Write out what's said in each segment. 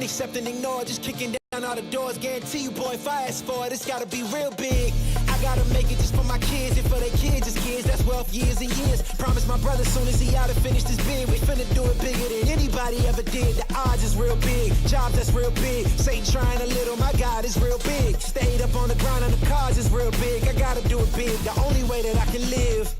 accept and ignore, just kicking down all the doors. Guarantee you, boy, if I ask for it, it's gotta be real big. I gotta make it just for my kids and for their kids' kids. That's wealth years and years. Promise my brother soon as he out and finish this bid, we finna do it bigger than anybody ever did. The odds is real big, jobs that's real big. Satan trying a little, my God is real big. Stayed up on the grind on the cars is real big. I gotta do it big, the only way that I can live.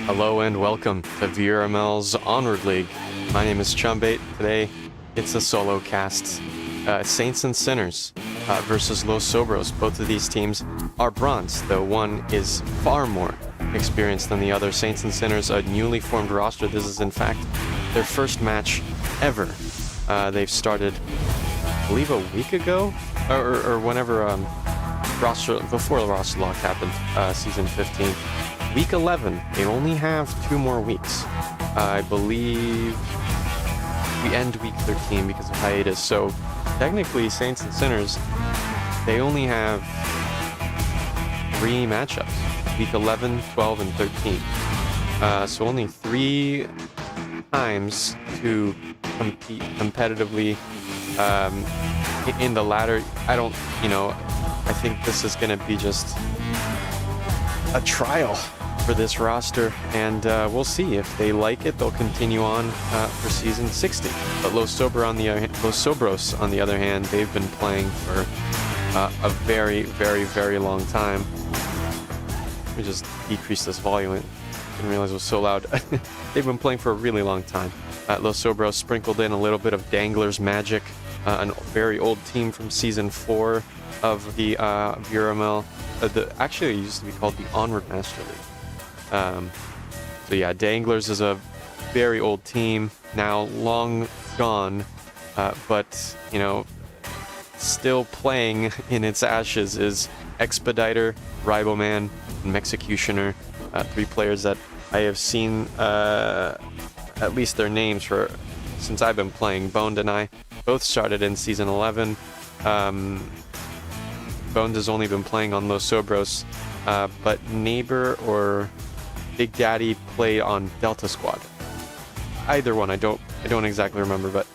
Hello and welcome to VRML's Onward League. My name is Chumbait. Today, it's a solo cast. SaintsNSinners versus Los Sobros. Both of these teams are bronze, though one is far more experienced than the other. SaintsNSinners, a newly formed roster. This is, in fact, their first match ever. They've started, I believe, a week ago, or whenever before the roster lock happened, season 15. Week 11, they only have 2 more weeks. I believe we end week 13 because of hiatus, so technically SaintsNSinners, they only have 3 matchups, week 11, 12, and 13. So only 3 times to compete competitively in the ladder. I think this is going to be just a trial for this roster, and we'll see if they like it. They'll continue on for season 60. But Los Sobros, on the other hand, they've been playing for a very, very, very long time. Let me just decrease this volume. I didn't realize it was so loud. They've been playing for a really long time. Los Sobros sprinkled in a little bit of Dangler's magic, a very old team from season 4 of the VRML. Actually, it used to be called the Onward Master League. So yeah, Danglers is a very old team, now long gone, but, you know, still playing in its ashes is Expediter, Riboman, and Executioner, 3 players that I have seen at least their names for since I've been playing. Boned and I both started in season 11. Boned has only been playing on Los Sobros, but Neighbor or Big Daddy played on Delta Squad. Either one, I don't exactly remember, but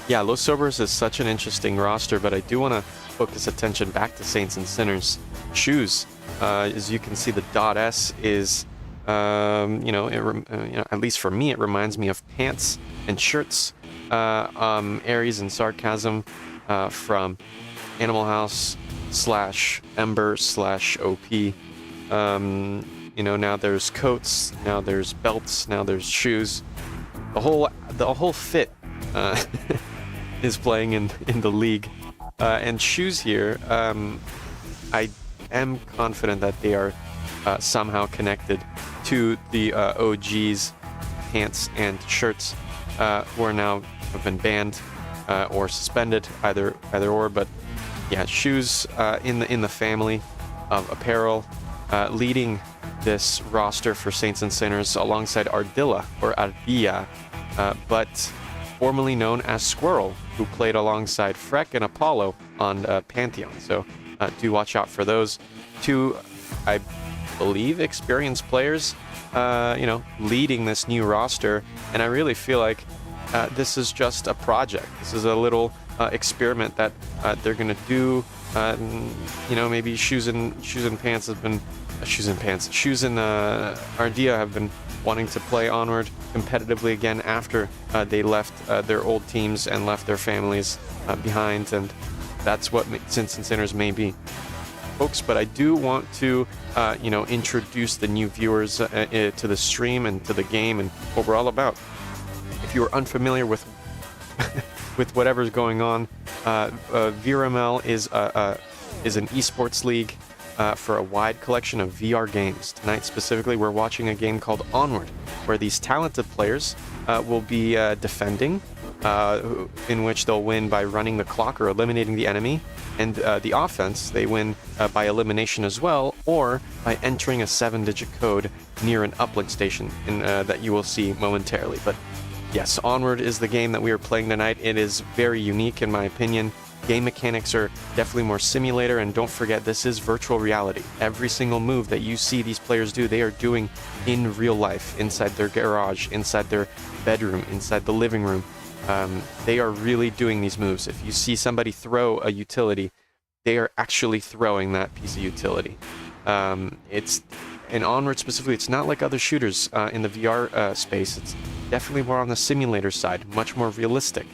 yeah, Los Sobros is such an interesting roster, but I do want to focus attention back to Saints and Sinners. Shoes, as you can see, the .S is, at least for me, it reminds me of pants and shirts. Aries and Sarcasm from Animal House / Ember / OP. Now there's coats, now there's belts, now there's shoes. The whole fit is playing in the league. And shoes here, I am confident that they are somehow connected to the OG's pants and shirts, who are now have been banned or suspended, either or. But yeah, shoes in the family of apparel, leading this roster for Saints and Sinners alongside Ardilla or Ardilla, but formerly known as Squirrel, who played alongside Freck and Apollo on Pantheon. So do watch out for those 2, I believe, experienced players, leading this new roster. And I really feel like this is just a project. This is a little experiment that they're going to do. Maybe shoes and pants have been shoes and Ardilla have been wanting to play Onward competitively again after they left their old teams and left their families behind, and that's what Saints and Sinners may be, folks. But I do want to introduce the new viewers to the stream and to the game and what we're all about. If you are unfamiliar with with whatever's going on, VRML is an esports league for a wide collection of VR games. Tonight specifically, we're watching a game called Onward, where these talented players will be defending, in which they'll win by running the clock or eliminating the enemy, and the offense, they win by elimination as well, or by entering a 7-digit code near an uplink station that you will see momentarily. But yes, Onward is the game that we are playing tonight. It is very unique in my opinion. Game mechanics are definitely more simulator, and don't forget, this is virtual reality. Every single move that you see these players do, they are doing in real life, inside their garage, inside their bedroom, inside the living room. They are really doing these moves. If you see somebody throw a utility, they are actually throwing that piece of utility. It's in Onward specifically, it's not like other shooters in the VR space. It's definitely more on the simulator side, much more realistic,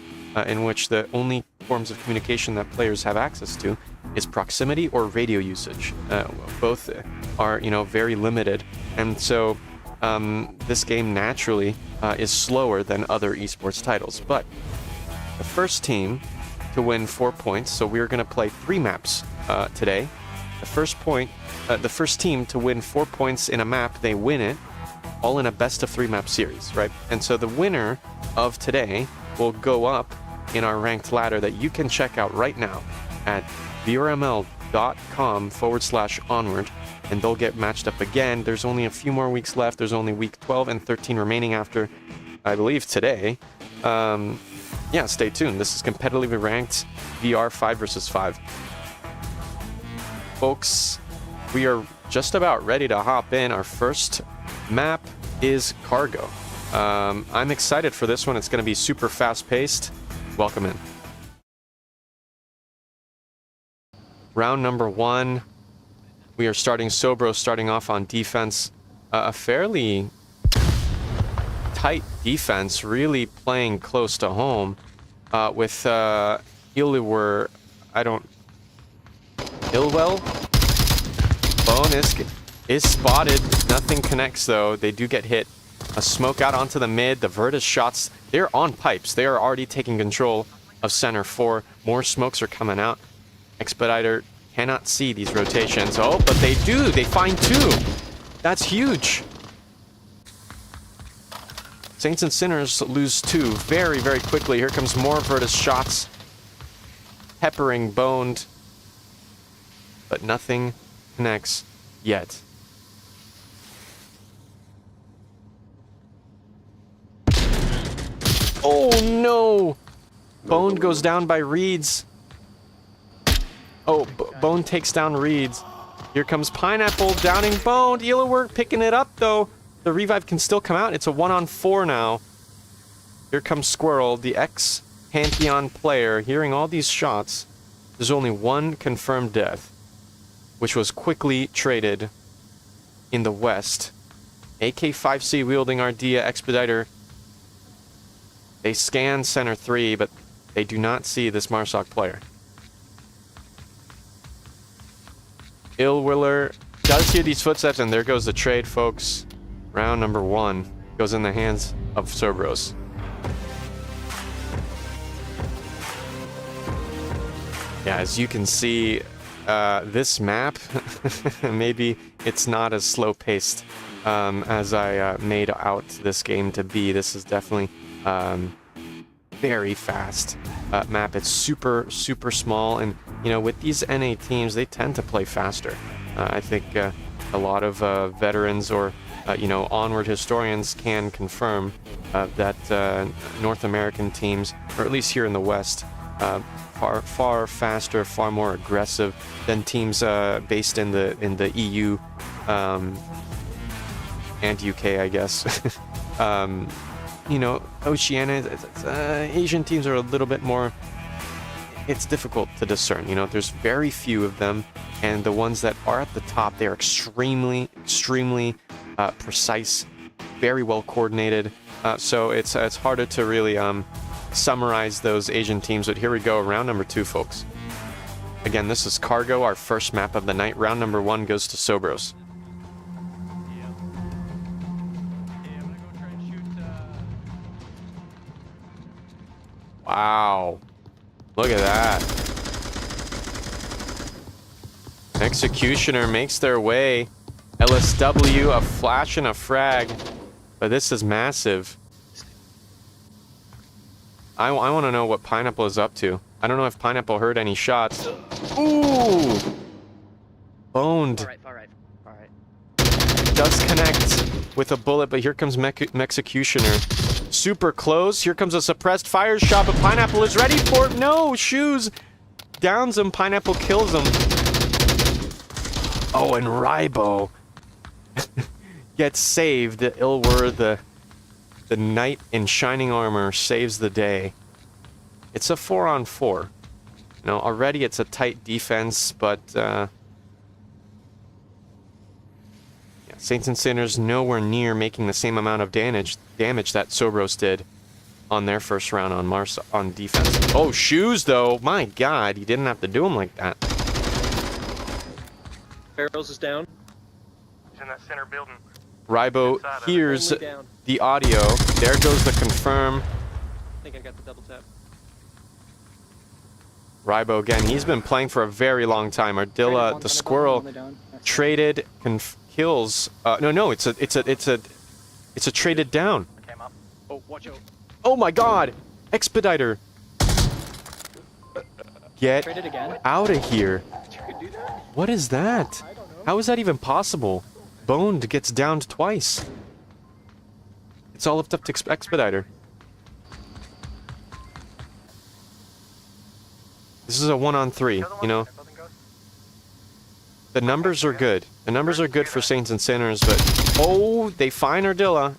in which the only forms of communication that players have access to is proximity or radio usage. Both are, very limited, and so this game naturally is slower than other esports titles. But the first team to win 4 points, so we're going to play 3 maps today. The first team to win 4 points in a map, they win it, all in a best of 3 map series, right? And so the winner of today will go up in our ranked ladder that you can check out right now at vrml.com/onward, and they'll get matched up again. There's only a few more weeks left. There's only week 12 and 13 remaining after, I believe, today. Yeah, stay tuned. This is competitively ranked VR 5 versus 5. Folks, we are just about ready to hop in. Our first map is Cargo. I'm excited for this one. It's going to be super fast-paced. Welcome in. Round number 1. We are starting Sobros starting off on defense. A fairly tight defense, really playing close to home. With Illiwer, Ilwell? Bone is spotted. Nothing connects though. They do get hit. A smoke out onto the mid. The Virtus shots, they're on pipes. They are already taking control of center 4. More smokes are coming out. Expediter cannot see these rotations. Oh, but they do. They find 2. That's huge. SaintsNSinners lose 2 very, very quickly. Here comes more Virtus shots. Peppering Boned. But nothing connects yet. Oh no! Bone goes down by Reeds. Oh, Bone takes down Reeds. Here comes Pineapple downing Bone. Illiwer picking it up though. The revive can still come out. It's a 1-on-4 now. Here comes Squirrel, the ex-Pantheon player. Hearing all these shots, there's only one confirmed death, which was quickly traded in the west. AK-5C wielding Ardea Expediter. They scan center 3, but they do not see this Marsoc player. Illwiller does hear these footsteps, and there goes the trade, folks. Round number 1 goes in the hands of Sobros. Yeah, as you can see, this map, maybe it's not as slow-paced as I made out this game to be. This is definitely very fast map. It's super, super small, and you know, with these NA teams, they tend to play faster. I think a lot of veterans or you know, Onward historians can confirm that North American teams, or at least here in the West, far faster, far more aggressive than teams based in the EU and UK, I guess. You know, Oceania, Asian teams are a little bit more. It's difficult to discern. You know, there's very few of them, and the ones that are at the top, they're extremely precise, very well coordinated. So it's harder to really summarize those Asian teams. But here we go, round number 2, folks. Again, this is Cargo, our first map of the night. Round number 1 goes to Sobros. Wow. Look at that. Executioner makes their way. LSW, a flash and a frag. But this is massive. I want to know what Pineapple is up to. I don't know if Pineapple heard any shots. Ooh! Boned. Far right. Does connect with a bullet, but here comes Executioner. Super close. Here comes a suppressed fire shot, but Pineapple is ready for it. No! Shoes! Downs him. Pineapple kills him. Oh, and Rybo gets saved. Ilwer, the knight in shining armor, saves the day. It's a 4-on-4. Now, already it's a tight defense, but yeah, SaintsNSinners nowhere near making the same amount of damage that Sobros did on their first round on defense. Oh, Shoes though, my God, he didn't have to do him like that. Barrels is down. He's in that center building. Rybo hears the audio. There goes the confirm. I think I got the double tap. Rybo again. He's been playing for a very long time. Ardilla, the squirrel, traded kills. No. It's a traded down. Came up. Oh, watch out. Oh my God! Expediter. Get Traded again. out of here. You could do that? What is that? I don't know. How is that even possible? Boned gets downed twice. It's all left up to Expediter. This is a 1-on-3, you know. The numbers are good. The numbers are good for SaintsNSinners, but oh, they find Ardilla.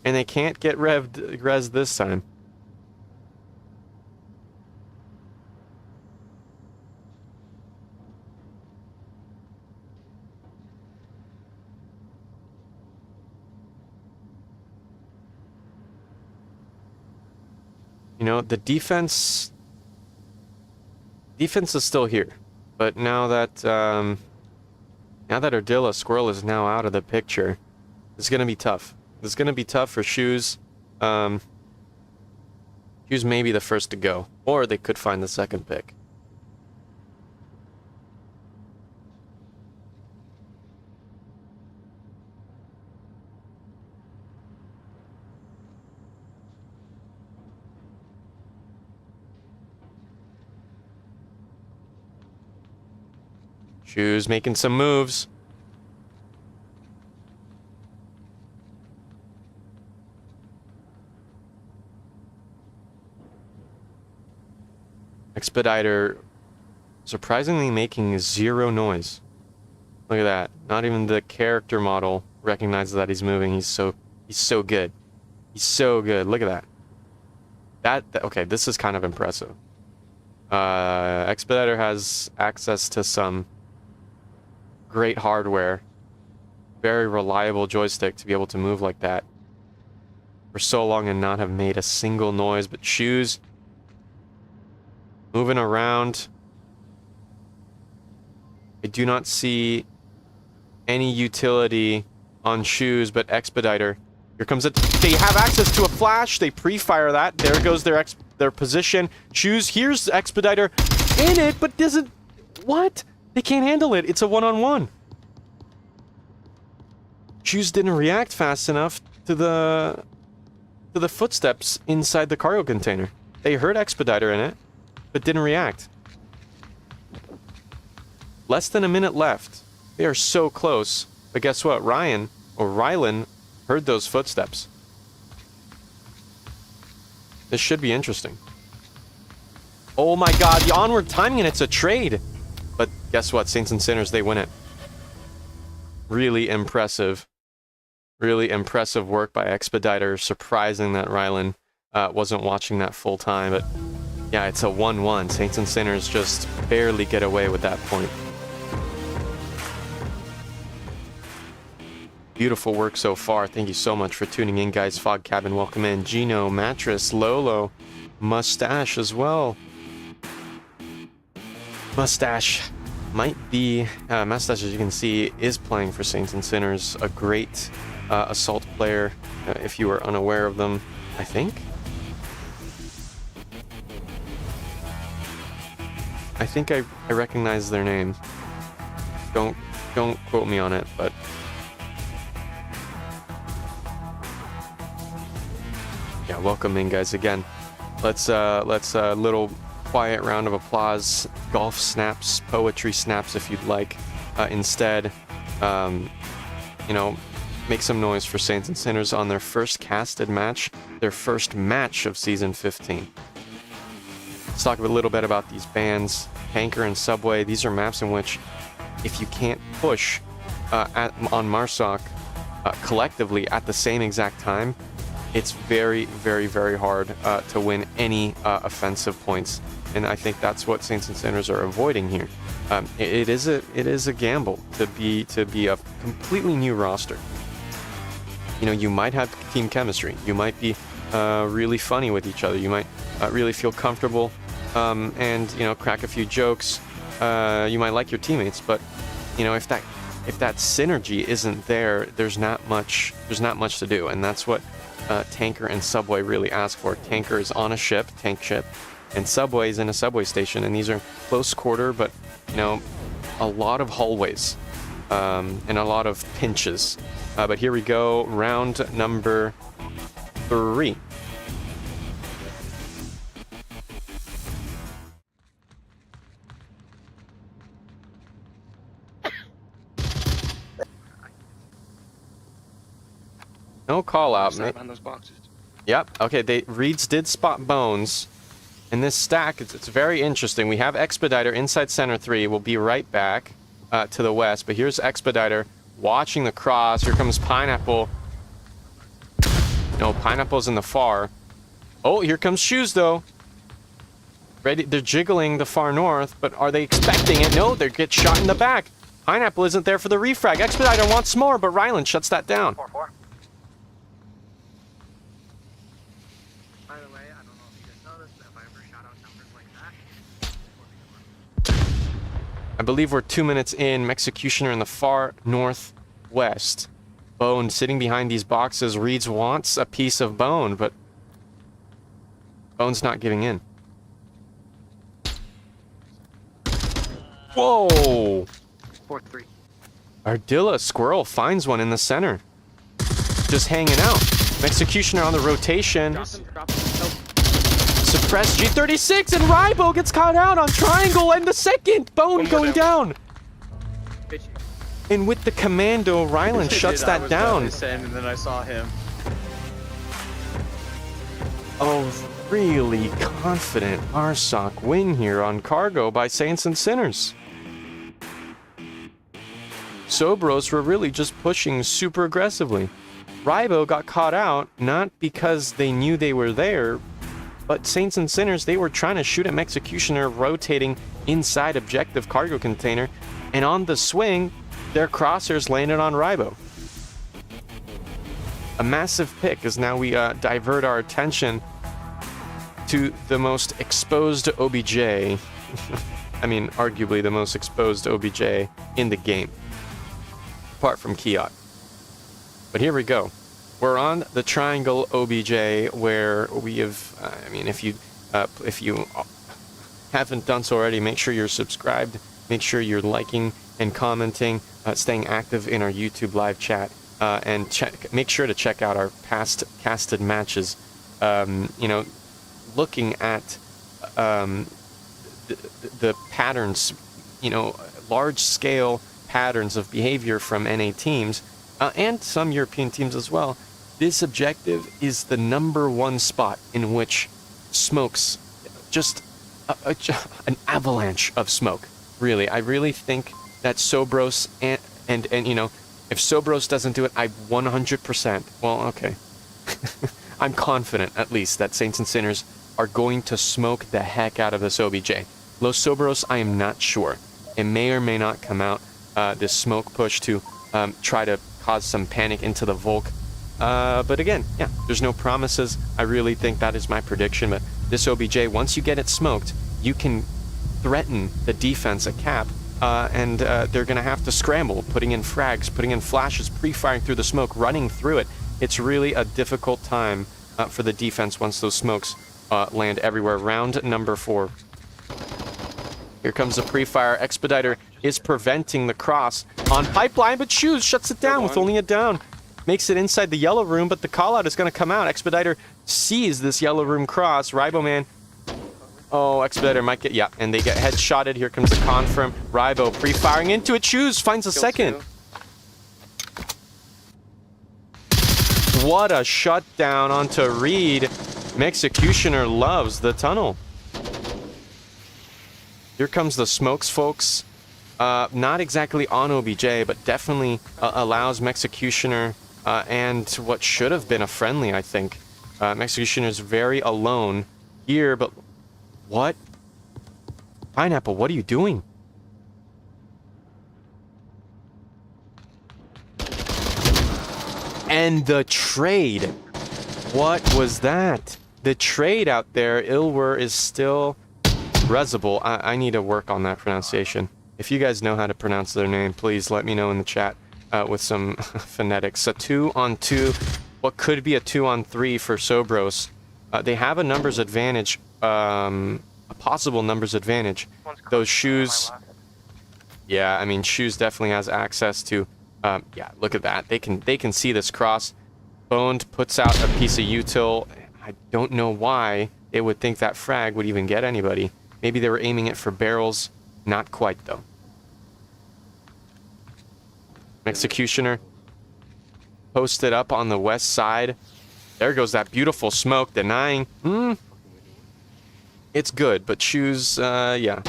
And they can't get res this time. You know, the defense is still here, but now that Ardilla Squirrel is now out of the picture, it's gonna be tough. It's gonna be tough for Shoes. Shoes may be the first to go, or they could find the second pick. Shoes making some moves. Expediter surprisingly making zero noise. Look at that. Not even the character model recognizes that he's moving. He's so good. He's so good. Look at that. Okay, this is kind of impressive. Expediter has access to some great hardware. Very reliable joystick to be able to move like that for so long and not have made a single noise. But Shoes moving around. I do not see any utility on Shoes, but Expediter. Here comes it. They have access to a flash. They pre-fire that. There goes their position. Shoes here's Expediter in it, but doesn't. What? They can't handle it. It's a one-on-one. Shoes didn't react fast enough to the footsteps inside the cargo container. They heard Expediter in it, but didn't react. Less than a minute left. They are so close. But guess what? Rylan heard those footsteps. This should be interesting. Oh my god, the Onward timing, and it's a trade. But guess what? SaintsNSinners, they win it. Really impressive. Really impressive work by Expediter. Surprising that Rylan wasn't watching that full time. But yeah, it's a 1-1. SaintsNSinners just barely get away with that point. Beautiful work so far. Thank you so much for tuning in, guys. Fog Cabin, welcome in. Gino, Mattress, Lolo, Mustache as well. Mustache might be... Mustache, as you can see, is playing for SaintsNSinners. A great assault player, if you were unaware of them, I think. I think I recognize their name. Don't quote me on it, but... yeah, welcome in, guys. Again, let's little quiet round of applause, golf snaps, poetry snaps, if you'd like. Instead, you know, make some noise for SaintsNSinners on their first casted match, their first match of Season 15. Let's talk a little bit about these bands. Tanker and Subway, these are maps in which, if you can't push on Marsoc collectively at the same exact time, it's very, very, very hard to win any offensive points, and I think that's what SaintsNSinners are avoiding here. It is a gamble to be a completely new roster. You know, you might have team chemistry, you might be really funny with each other, you might really feel comfortable, and you know, crack a few jokes. You might like your teammates, but you know, if that synergy isn't there, there's not much to do, and that's what Tanker and Subway really ask for. Tanker is on a ship, tank ship, and Subway is in a subway station, and these are close quarter, but you know, a lot of hallways and a lot of pinches. But here we go, round number 3. No call out, mate. On those boxes. Yep. Okay. Reeds did spot bones, and this stack. It's very interesting. We have Expediter inside center 3. We'll be right back to the west. But here's Expediter watching the cross. Here comes Pineapple. No, Pineapple's in the far. Oh, here comes Shoes though. Ready? They're jiggling the far north, but are they expecting it? No, they get shot in the back. Pineapple isn't there for the refrag. Expediter wants more, but Rylan shuts that down. 4-4. By the way, I don't know if you guys I believe we're 2 minutes in. Executioner in the far northwest. Bone sitting behind these boxes. Reeds wants a piece of Bone, but Bone's not giving in. Whoa! 4-3. Ardilla Squirrel finds one in the center. Just hanging out. Executioner on the rotation. Drop him. Help. Suppressed G36 and Rybo gets caught out on triangle and the second. Bone going down. Bitchy. And with the commando, Ryland shuts that down. And then I saw him. Oh, really confident RSOC win here on cargo by SaintsNSinners. Sobros were really just pushing super aggressively. Rybo got caught out, not because they knew they were there, but SaintsNSinners, they were trying to shoot at Executioner rotating inside objective cargo container, and on the swing, their crosshairs landed on Rybo. A massive pick as now we divert our attention to the most exposed OBJ. I mean, arguably the most exposed OBJ in the game, apart from Kiot. But here we go. We're on the triangle OBJ where we have, I mean, if you haven't done so already, make sure you're subscribed, make sure you're liking and commenting, staying active in our YouTube live chat, and make sure to check out our past casted matches. You know, looking at the patterns, you know, large scale patterns of behavior from NA teams, and some European teams as well. This objective is the #1 spot in which smokes, just an avalanche of smoke. Really, I really think that Sobros and you know, if Sobros doesn't do it, I 100%. Well, okay, I'm confident at least that SaintsNSinners are going to smoke the heck out of this OBJ. Los Sobros, I am not sure. It may or may not come out this smoke push to try to cause some panic into the Volk. But again, yeah, there's no promises. I really think that is my prediction. But this OBJ, once you get it smoked, you can threaten the defense at cap, and they're going to have to scramble, putting in frags, putting in flashes, pre-firing through the smoke, running through it. It's really a difficult time for the defense once those smokes land everywhere. Round number 4. Here comes the pre-fire. Expediter is preventing the cross on pipeline, but Shoes shuts it down with only a down. Makes it inside the yellow room, but the call-out is going to come out. Expediter sees this yellow room cross. Ryboman. Oh, Expediter might get... Yeah, and they get headshotted. Here comes the confirm. Rybo pre-firing into it. Shoes finds a second. What a shutdown onto Reed. Executioner loves the tunnel. Here comes the smokes, folks. Not exactly on OBJ, but definitely allows Executioner and what should have been a friendly, I think. Executioner is very alone here, but what? Pineapple, what are you doing? And the trade. What was that? The trade out there, Ilwer is still Rezable. I need to work on that pronunciation. If you guys know how to pronounce their name, please let me know in the chat with some phonetics. A 2-on-2, what could be a 2-on-3 for Sobros. They have a numbers advantage, a possible numbers advantage. Those Shoes, yeah, I mean, Shoes definitely has access to, yeah, look at that. They can see this cross. Boned puts out a piece of util. I don't know why they would think that frag would even get anybody. Maybe they were aiming it for barrels. Not quite, though. Executioner posted up on the west side. There goes that beautiful smoke, denying. It's good, but Shoes, yeah.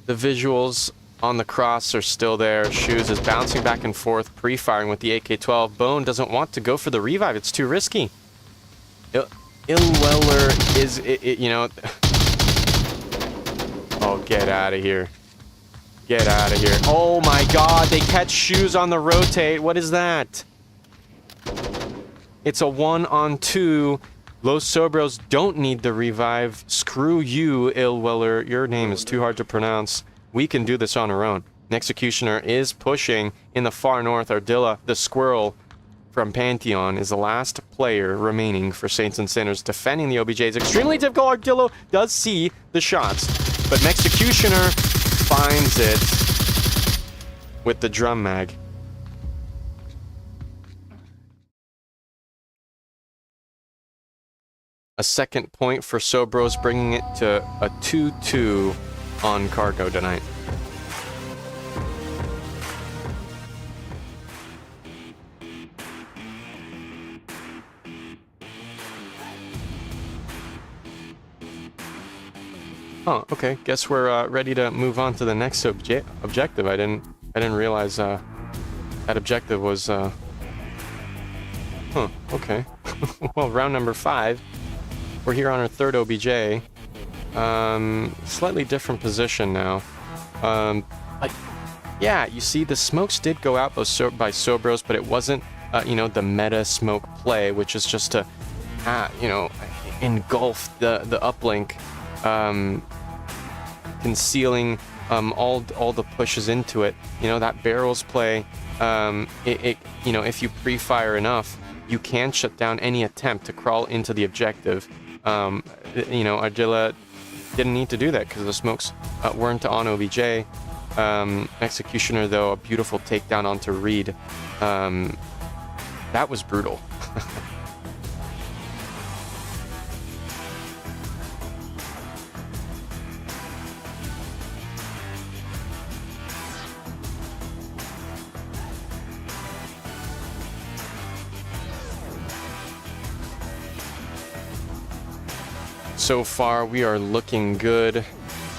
The visuals on the cross are still there. Shoes is bouncing back and forth, pre-firing with the AK-12. Bone doesn't want to go for the revive. It's too risky. Ilweller is, you know... Oh, get out of here. Get out of here. Oh my god, they catch Shoes on the rotate. What is that? It's a 1-on-2. Los Sobros don't need the revive. Screw you, Illweller. Your name is too hard to pronounce. We can do this on our own. An Executioner is pushing in the far north. Ardilla, the squirrel from Pantheon, is the last player remaining for Saints and Sinners. Defending the OBJ is extremely difficult. Ardillo does see the shots, but an Executioner finds it with the drum mag. A second point for Sobros, bringing it to a 2-2 on cargo tonight. Oh, okay. Guess we're ready to move on to the next objective. I didn't realize that objective was. Okay. Well, round number 5. We're here on our third OBJ. Slightly different position now. But yeah, you see, the smokes did go out by Sobros, but it wasn't, the meta smoke play, which is just to, engulf the uplink. Concealing all the pushes into it. That barrels play, if you pre-fire enough, you can shut down any attempt to crawl into the objective. Ardilla didn't need to do that because the smokes weren't on OBJ. Executioner, though, a beautiful takedown onto Reed. That was brutal. So far, we are looking good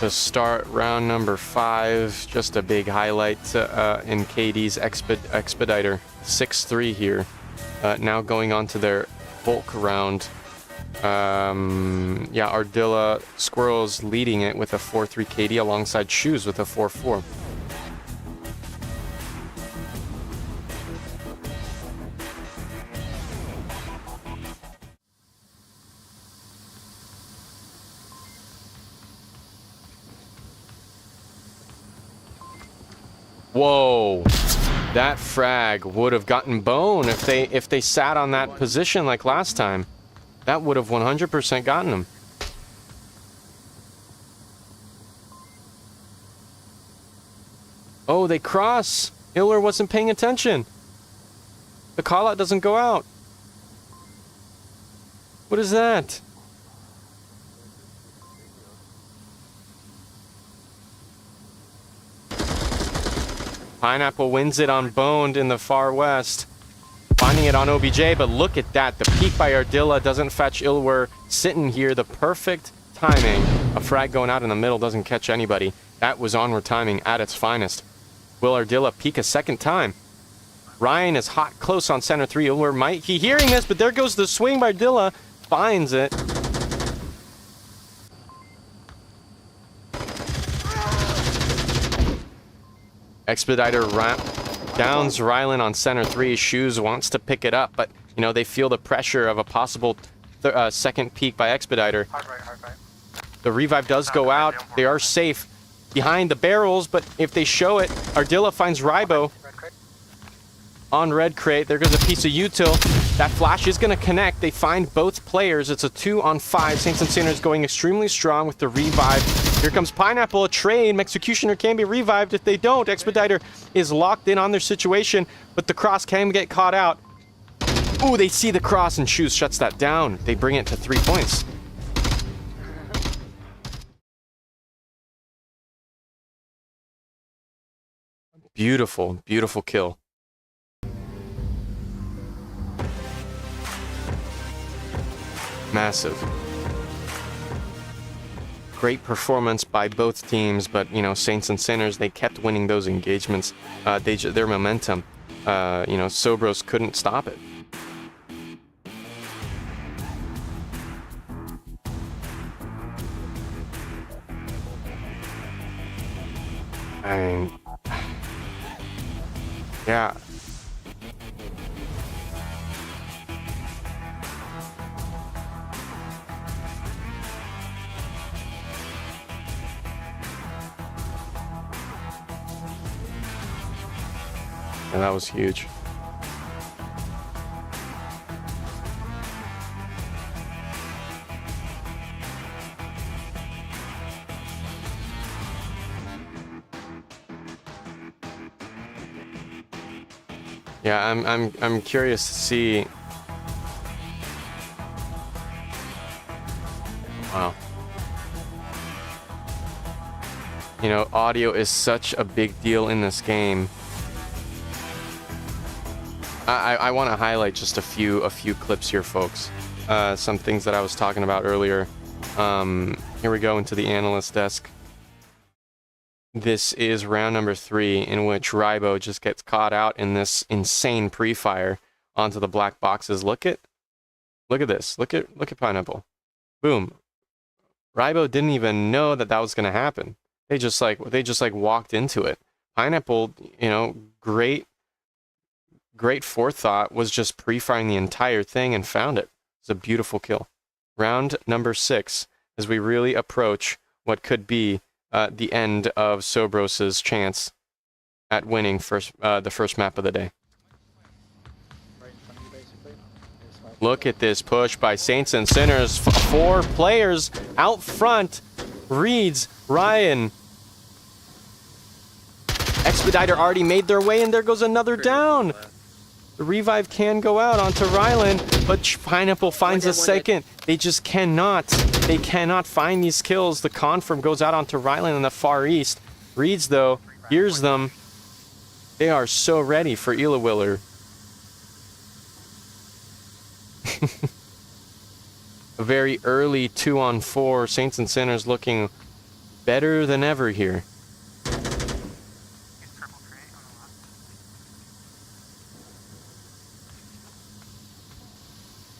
to start round number 5. Just a big highlight in KD's Expediter. 6-3 here. Now going on to their bulk round. Ardilla Squirrels leading it with a 4-3 KD alongside Shoes with a 4-4. Whoa, that frag would have gotten bone if they sat on that position like last time. That would have 100% gotten them. Oh, they cross. Iller wasn't paying attention. The call-out doesn't go out. What is that? Pineapple wins it on Boned in the far west. Finding it on OBJ, but look at that. The peek by Ardilla doesn't fetch Ilwer. Sitting here, the perfect timing. A frag going out in the middle doesn't catch anybody. That was Onward timing at its finest. Will Ardilla peek a second time? Ryan is hot close on center 3. Ilwer might be hearing this, but there goes the swing by Ardilla. Finds it. Expediter downs Rylan on center 3. Shoes wants to pick it up, but, they feel the pressure of a possible second peek by Expediter. Hard right. The revive does go out. They are safe behind the barrels, but if they show it, Ardilla finds Rybo on red crate. There goes a piece of util. That flash is going to connect. They find both players. It's a 2-on-5. Saints and Sinners going extremely strong with the revive. Here comes Pineapple, a trade. Executioner can be revived. If they don't, Expediter is locked in on their situation, but the cross can get caught out. Ooh, they see the cross, and Shoes shuts that down. They bring it to 3 points. Beautiful, beautiful kill. Massive. Great performance by both teams, but, Saints and Sinners, they kept winning those engagements. Their momentum, Sobros couldn't stop it. Yeah. And that was huge. Yeah, I'm curious to see. Wow. You know, audio is such a big deal in this game. I want to highlight just a few clips here, folks. Some things that I was talking about earlier. Here we go into the analyst desk. This is round number 3, in which Rybo just gets caught out in this insane pre-fire onto the black boxes. Look at this. Look at Pineapple. Boom. Rybo didn't even know that was going to happen. They just walked into it. Pineapple, you know, great forethought, was just pre-firing the entire thing and found it. It's a beautiful kill. Round number 6, as we really approach what could be the end of Sobros' chance at winning the first map of the day. Look at this push by SaintsNSinners. 4 players out front. Reeds, Ryan, Expediter already made their way, and there goes another down. The revive can go out onto Ryland, but Pineapple finds a second. They just cannot. They cannot find these kills. The confirm goes out onto Ryland in the far east. Reeds, though, hears them. They are so ready for Ilawiller. A very early 2-on-4. SaintsNSinners looking better than ever here.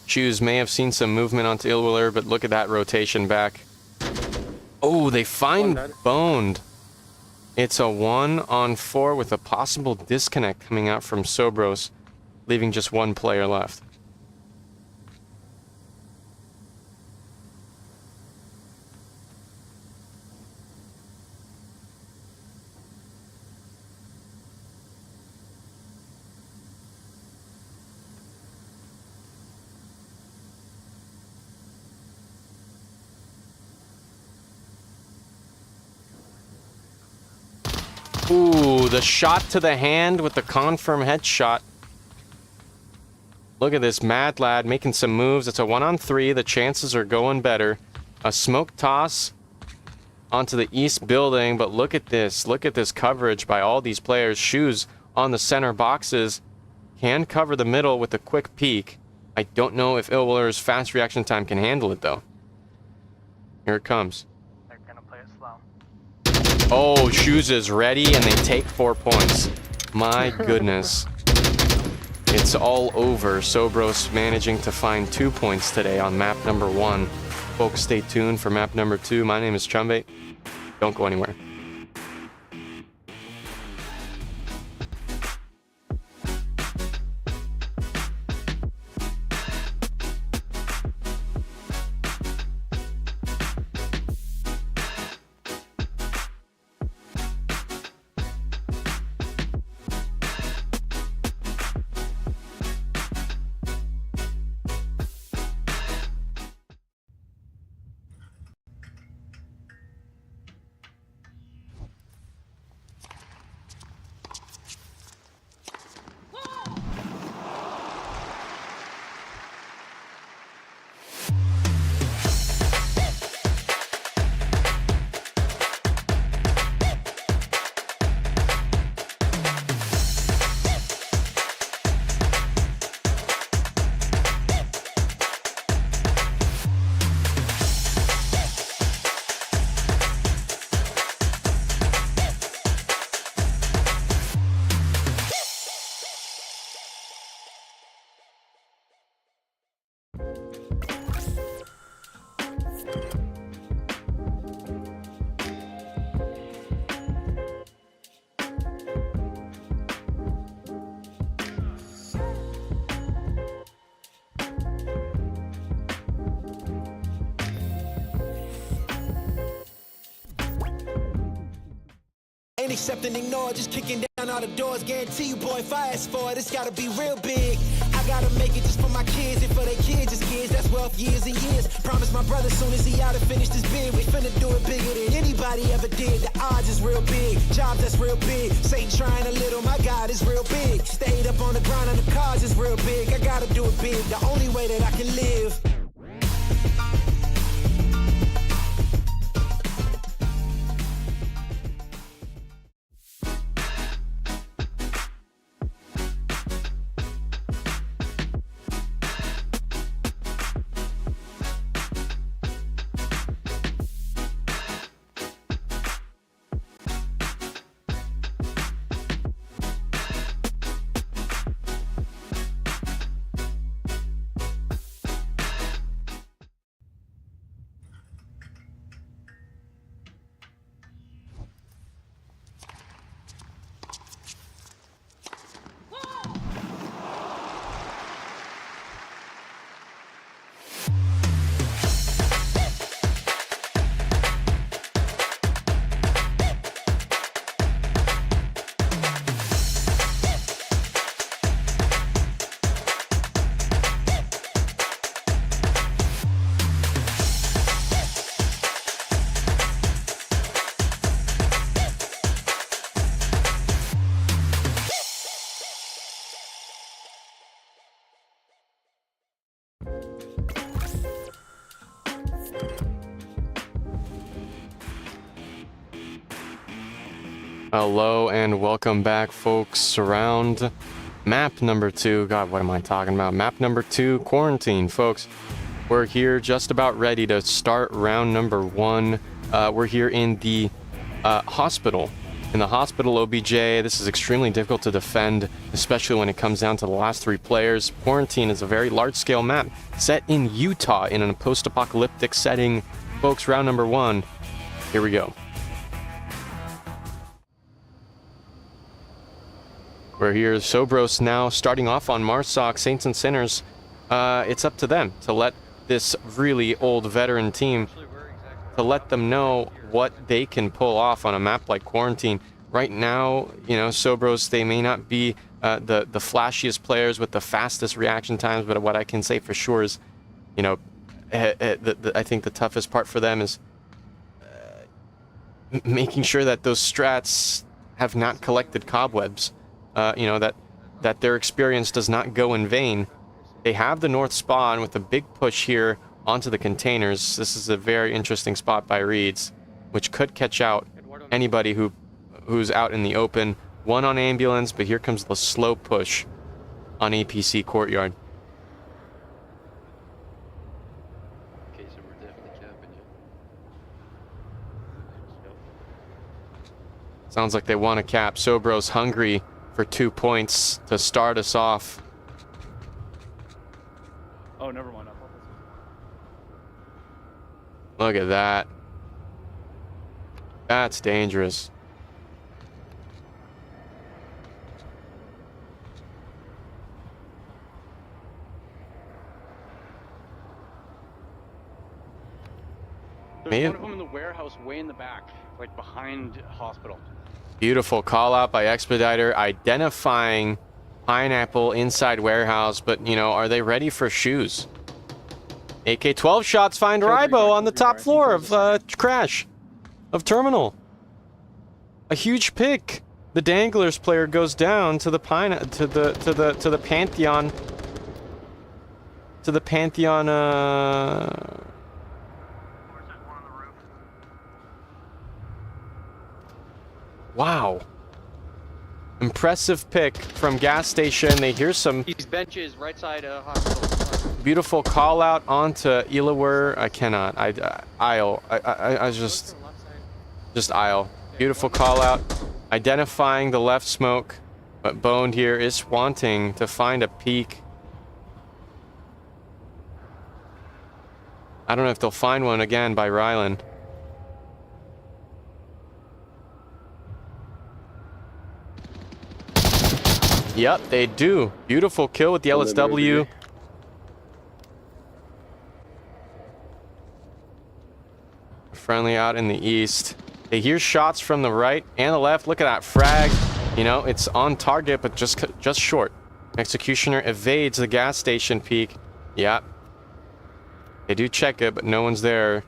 Shoes may have seen some movement onto Ilawiller, but look at that rotation back. Oh, they find Boned. It's a 1-on-4 with a possible disconnect coming out from Sobros, leaving just 1 player left. Ooh, the shot to the hand with the confirm headshot. Look at this Mad Lad making some moves. It's a 1-on-3. The chances are going better. A smoke toss onto the east building, but look at this. Look at this coverage by all these players. Shoes on the center boxes. Can cover the middle with a quick peek. I don't know if Ilawiller's fast reaction time can handle it, though. Here it comes. Oh, Shoes is ready, and they take 4 points. My goodness. It's all over. Sobros managing to find 2 points today on map number 1. Folks, stay tuned for map number 2. My name is Chumbate. Don't go anywhere. Ain't accept and ignore, just kicking all the doors, guarantee you, boy, if I ask for it, it's gotta be real big. I gotta make it just for my kids and for their kids' kids. That's wealth years and years. Promise my brother soon as he out and finish this bid, we finna do it bigger than anybody ever did. The odds is real big, jobs that's real big. Satan trying a little, my God is real big. Stayed up on the grind on the cars is real big. I gotta do it big, the only way that I can live. Hello and welcome back, folks. Around map number 2. God, what am I talking about? Map number 2, Quarantine, folks. We're here just about ready to start round number 1. We're here in the hospital. In the hospital OBJ, this is extremely difficult to defend, especially when it comes down to the last 3 players. Quarantine is a very large-scale map set in Utah in a post-apocalyptic setting. Folks, round number 1. Here we go. We're here, Sobros now starting off on Marsoc, SaintsNSinners. It's up to them to let this really old veteran team, to let them know what they can pull off on a map like Quarantine. Right now, you know, Sobros, they may not be the flashiest players with the fastest reaction times, but what I can say for sure is, you know, I think the toughest part for them is making sure that those strats have not collected cobwebs. You know, that their experience does not go in vain. They have the north spawn with a big push here onto the containers. This is a very interesting spot by Reeds, which could catch out anybody who's out in the open. One on ambulance, but here comes the slow push on APC courtyard. Okay, so we're definitely capping it. Sounds like they want to cap. Sobros hungry for 2 points to start us off. Oh, never mind. Look at that. That's dangerous. There's one of them in the warehouse way in the back, like behind hospital. Beautiful call out by Expediter, identifying Pineapple inside warehouse, but you know, are they ready for shoes? AK-12 shots find Ribo on the top floor of crash of terminal. A huge pick. The Danglers player goes down to the Pantheon. To the Pantheon wow. Impressive pick from gas station. They hear some... These benches, right side hospital. Beautiful call out onto Ilawur. I cannot. I just aisle. Beautiful call out. Identifying the left smoke. But Boned here is wanting to find a peak. I don't know if they'll find one again by Ryland. Yep, they do. Beautiful kill with the LSW. Friendly out in the east. They hear shots from the right and the left. Look at that frag. You know, it's on target, but just short. Executioner evades the gas station peak. Yep. They do check it, but no one's there.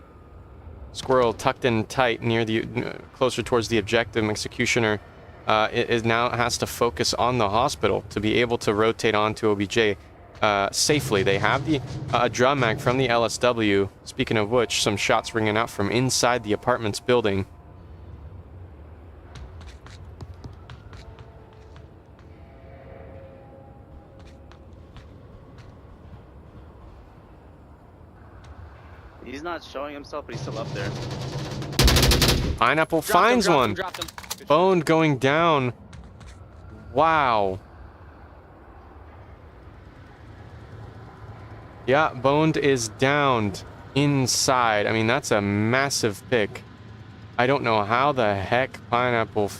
Squirrel tucked in tight near the closer towards the objective. Executioner is now has to focus on the hospital to be able to rotate onto OBJ safely. They have the drum mag from the LSW. Speaking of which, some shots ringing out from inside the apartments building. He's not showing himself, but he's still up there. Pineapple finds one. Dropped him. Bone going down. Wow. Yeah, Boned is downed inside. I mean, that's a massive pick. I don't know how the heck Pineapple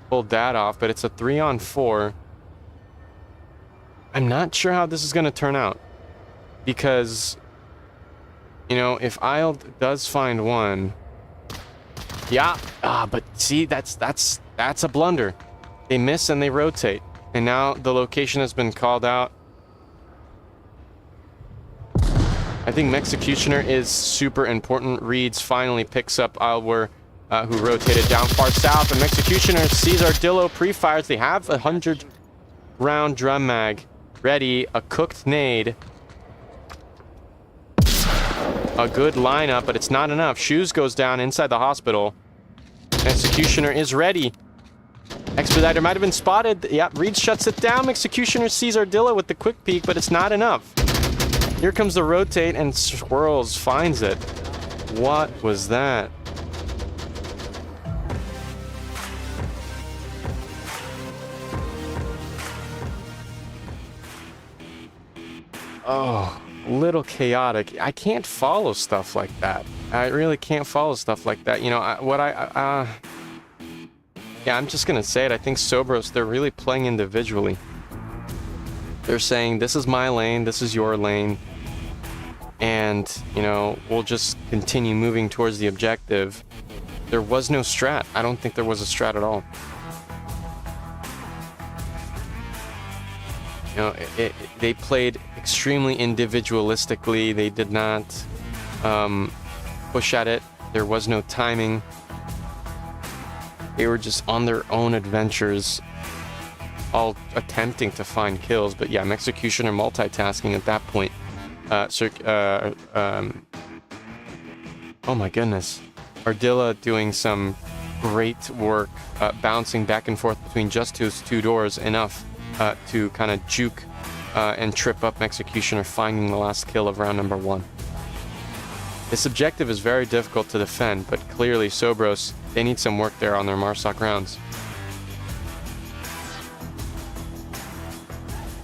pulled that off, but it's a 3-on-4. I'm not sure how this is going to turn out. Because, you know, if Isle does find one... Yeah, but see, that's a blunder. They miss and they rotate. And now the location has been called out. I think Executioner is super important. Reeds finally picks up Ilwer, who rotated down far south. And Executioner sees Ardillo pre-fires. They have a 100-round drum mag ready. A cooked nade. A good lineup, but it's not enough. Shoes goes down inside the hospital. Executioner is ready. Expediter might have been spotted. Yep, Reed shuts it down. Executioner sees Ardillo with the quick peek, but it's not enough. Here comes the rotate, and Squirrels finds it. What was that? Oh, little chaotic. I can't follow stuff like that. I really can't follow stuff like that. You know, yeah, I'm just gonna say it. I think Sobros, they're really playing individually. They're saying, this is my lane, this is your lane. And, you know, we'll just continue moving towards the objective. There was no strat. I don't think there was a strat at all. You know, they played extremely individualistically. They did not push at it. There was no timing. They were just on their own adventures, all attempting to find kills. But yeah, Executioner multitasking at that point. Oh my goodness. Ardilla doing some great work, bouncing back and forth between just his two doors enough to kind of juke and trip up Executioner, finding the last kill of round number 1. This objective is very difficult to defend, but clearly Sobros, they need some work there on their Marsoc rounds.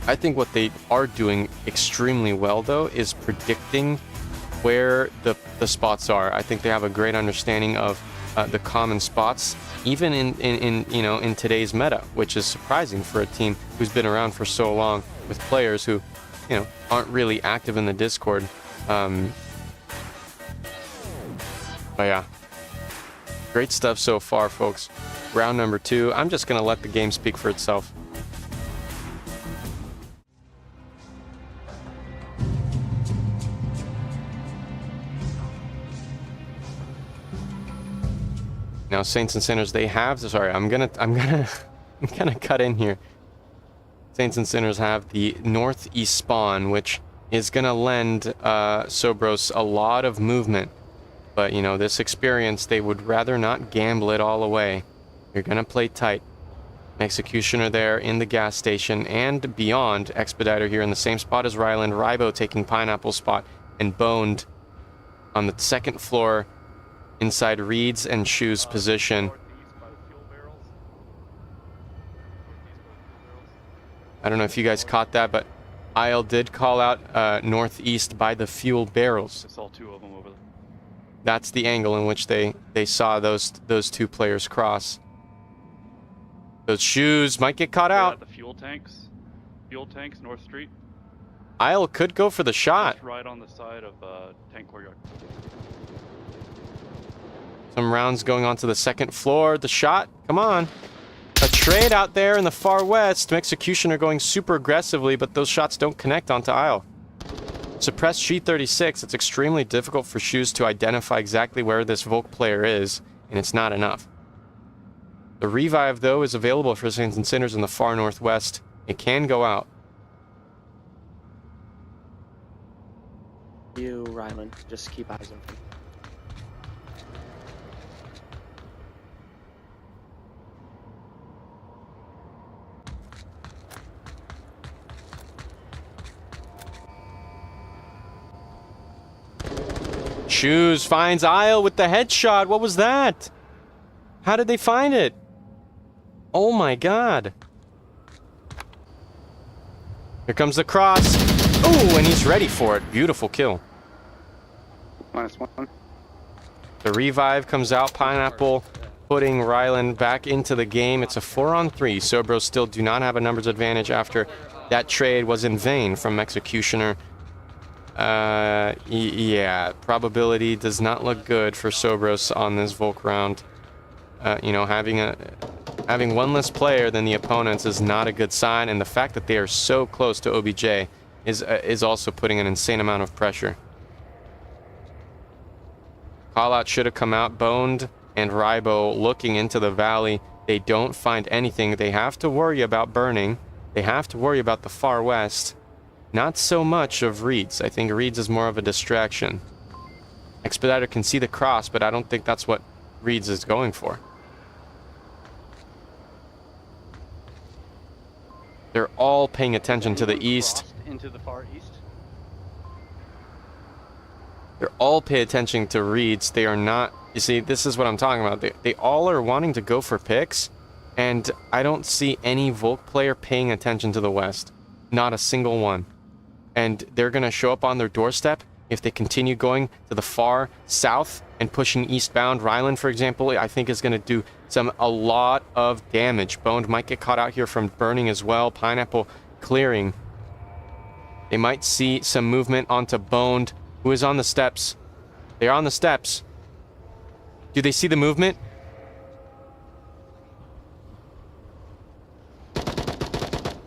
I think what they are doing extremely well, though, is predicting where the spots are. I think they have a great understanding of the common spots, even in today's meta, which is surprising for a team who's been around for so long, with players who, you know, aren't really active in the Discord. But yeah, great stuff so far, folks. Round number 2. I'm just gonna let the game speak for itself. Now, SaintsNSinners, they have. Sorry, I'm gonna cut in here. SaintsNSinners have the northeast spawn, which is gonna lend Sobros a lot of movement. But you know, this experience, they would rather not gamble it all away. You're gonna play tight. Executioner there in the gas station and beyond. Expediter here in the same spot as Ryland. Rybo taking Pineapple spot, and Boned on the second floor inside Reeds and Shoes position. I don't know if you guys caught that, but Isle did call out northeast by the fuel barrels. I saw 2 of them over there. That's the angle in which they saw those 2 players cross. Those Shoes might get caught out. The fuel tanks. Fuel tanks, North Street. Isle could go for the shot. Just right on the side of Tank Courtyard. Some rounds going on to the second floor. The shot. Come on. A trade out there in the far west. Executioner going super aggressively, but those shots don't connect onto Isle. Suppressed Sheet 36. It's extremely difficult for Shoes to identify exactly where this Volk player is, and it's not enough. The revive, though, is available for SaintsNSinners in the far northwest. It can go out. You, Ryland, just keep eyes open. Shoes finds Isle with the headshot. What was that? How did they find it? Oh my god. Here comes the cross. Oh, and he's ready for it. Beautiful kill. -1. The revive comes out. Pineapple putting Ryland back into the game. It's a 4-on-3. Sobros still do not have a numbers advantage after that trade was in vain from Executioner. Yeah, probability does not look good for Sobros on this Volk round. You know, having one less player than the opponents is not a good sign, and the fact that they are so close to OBJ is also putting an insane amount of pressure. Callout should have come out. Boned and Rybo looking into the valley. They don't find anything. They have to worry about burning. They have to worry about the far west. Not so much of Reeds. I think Reeds is more of a distraction. Expediter can see the cross, but I don't think that's what Reeds is going for. They're all paying attention to the east. Into the far east. They're all paying attention to Reeds. They are not... You see, this is what I'm talking about. They all are wanting to go for picks, and I don't see any Volk player paying attention to the west. Not a single one. And they're going to show up on their doorstep if they continue going to the far south and pushing eastbound. Ryland, for example, I think is going to do a lot of damage. Boned might get caught out here from burning as well. Pineapple clearing. They might see some movement onto Boned, who is on the steps. They're on the steps. Do they see the movement?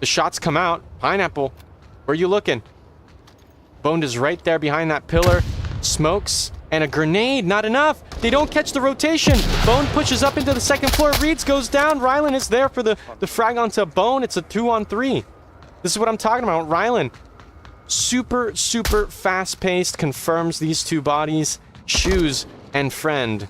The shots come out. Pineapple, where are you looking? Boned is right there behind that pillar. Smokes and a grenade. Not enough. They don't catch the rotation. Bone pushes up into the second floor. Reeds goes down. Ryland is there for the frag onto Bone. It's a 2-on-3. This is what I'm talking about. Ryland, super, super fast-paced, confirms these two bodies. Shoes and Friend.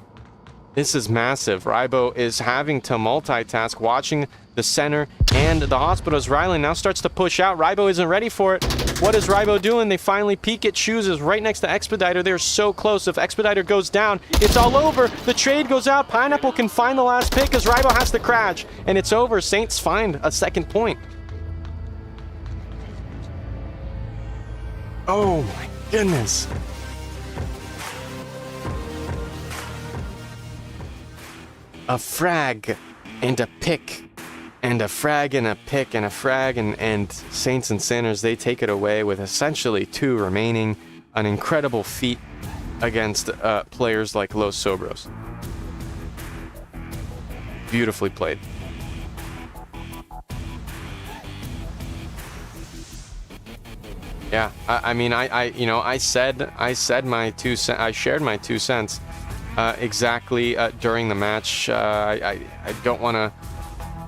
This is massive. Rybo is having to multitask, watching the center and the hospitals. Ryland now starts to push out. Rybo isn't ready for it. What is Rybo doing? They finally peek it. Shoes is right next to Expediter. They're so close. If Expediter goes down, it's all over. The trade goes out. Pineapple can find the last pick as Rybo has to crash. And it's over. Saints find a second point. Oh my goodness. A frag and a pick. And a frag and a pick and a frag, and SaintsNSinners, they take it away with essentially 2 remaining. An incredible feat against players like Los Sobros. Beautifully played. Yeah, I mean, I said my 2 cents. I shared my 2 cents exactly during the match. I don't want to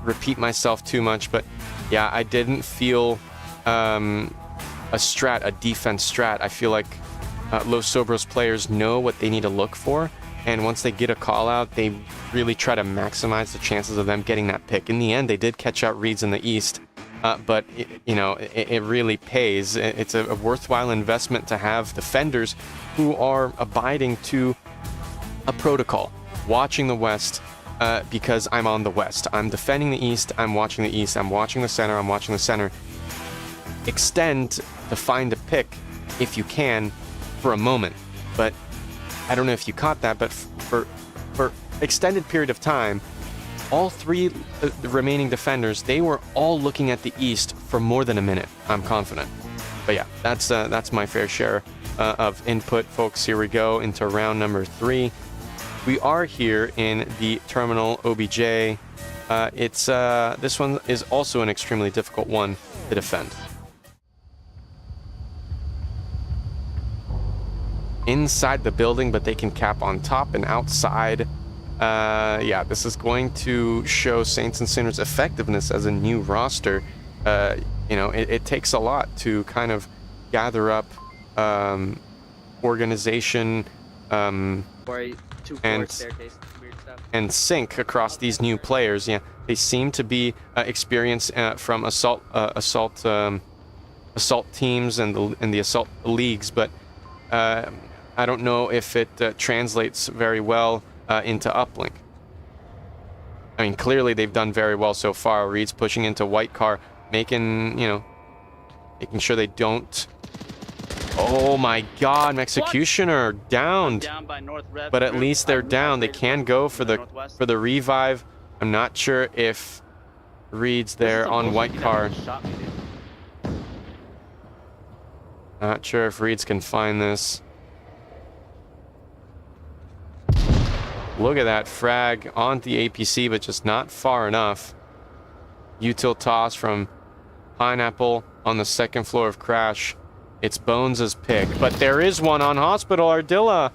repeat myself too much, but yeah, I didn't feel a defense strat. I feel like Los Sobros players know what they need to look for, and once they get a call out, they really try to maximize the chances of them getting that pick. In the end, they did catch out Reeds in the east, but it really pays. It's a worthwhile investment to have defenders who are abiding to a protocol, watching the west. Because I'm on the west. I'm defending the east. I'm watching the east. I'm watching the center. I'm watching the center. Extend to find a pick if you can for a moment. But I don't know if you caught that, but for extended period of time, all 3 the remaining defenders, they were all looking at the east for more than a minute. I'm confident. But yeah, that's my fair share of input, folks. Here we go into round number 3. We are here in the Terminal OBJ. This one is also an extremely difficult one to defend. Inside the building, but they can cap on top and outside. Yeah, this is going to show Saints and Sinners' effectiveness as a new roster. You know, it takes a lot to kind of gather up organization and sync across these new players. Yeah, they seem to be experienced from assault teams and the assault leagues, but I don't know if it translates very well into uplink. I mean, clearly they've done very well so far. Reed's pushing into white car, making sure they don't. Oh my God, Executioner downed. Down by North Rev. But at least they're down. They can go for the revive. I'm not sure if Reed's there on white car. Not sure if Reed's can find this. Look at that frag on the APC, but just not far enough. Util toss from Pineapple on the second floor of Crash. It's Bones' pick, but there is one on Hospital. Ardilla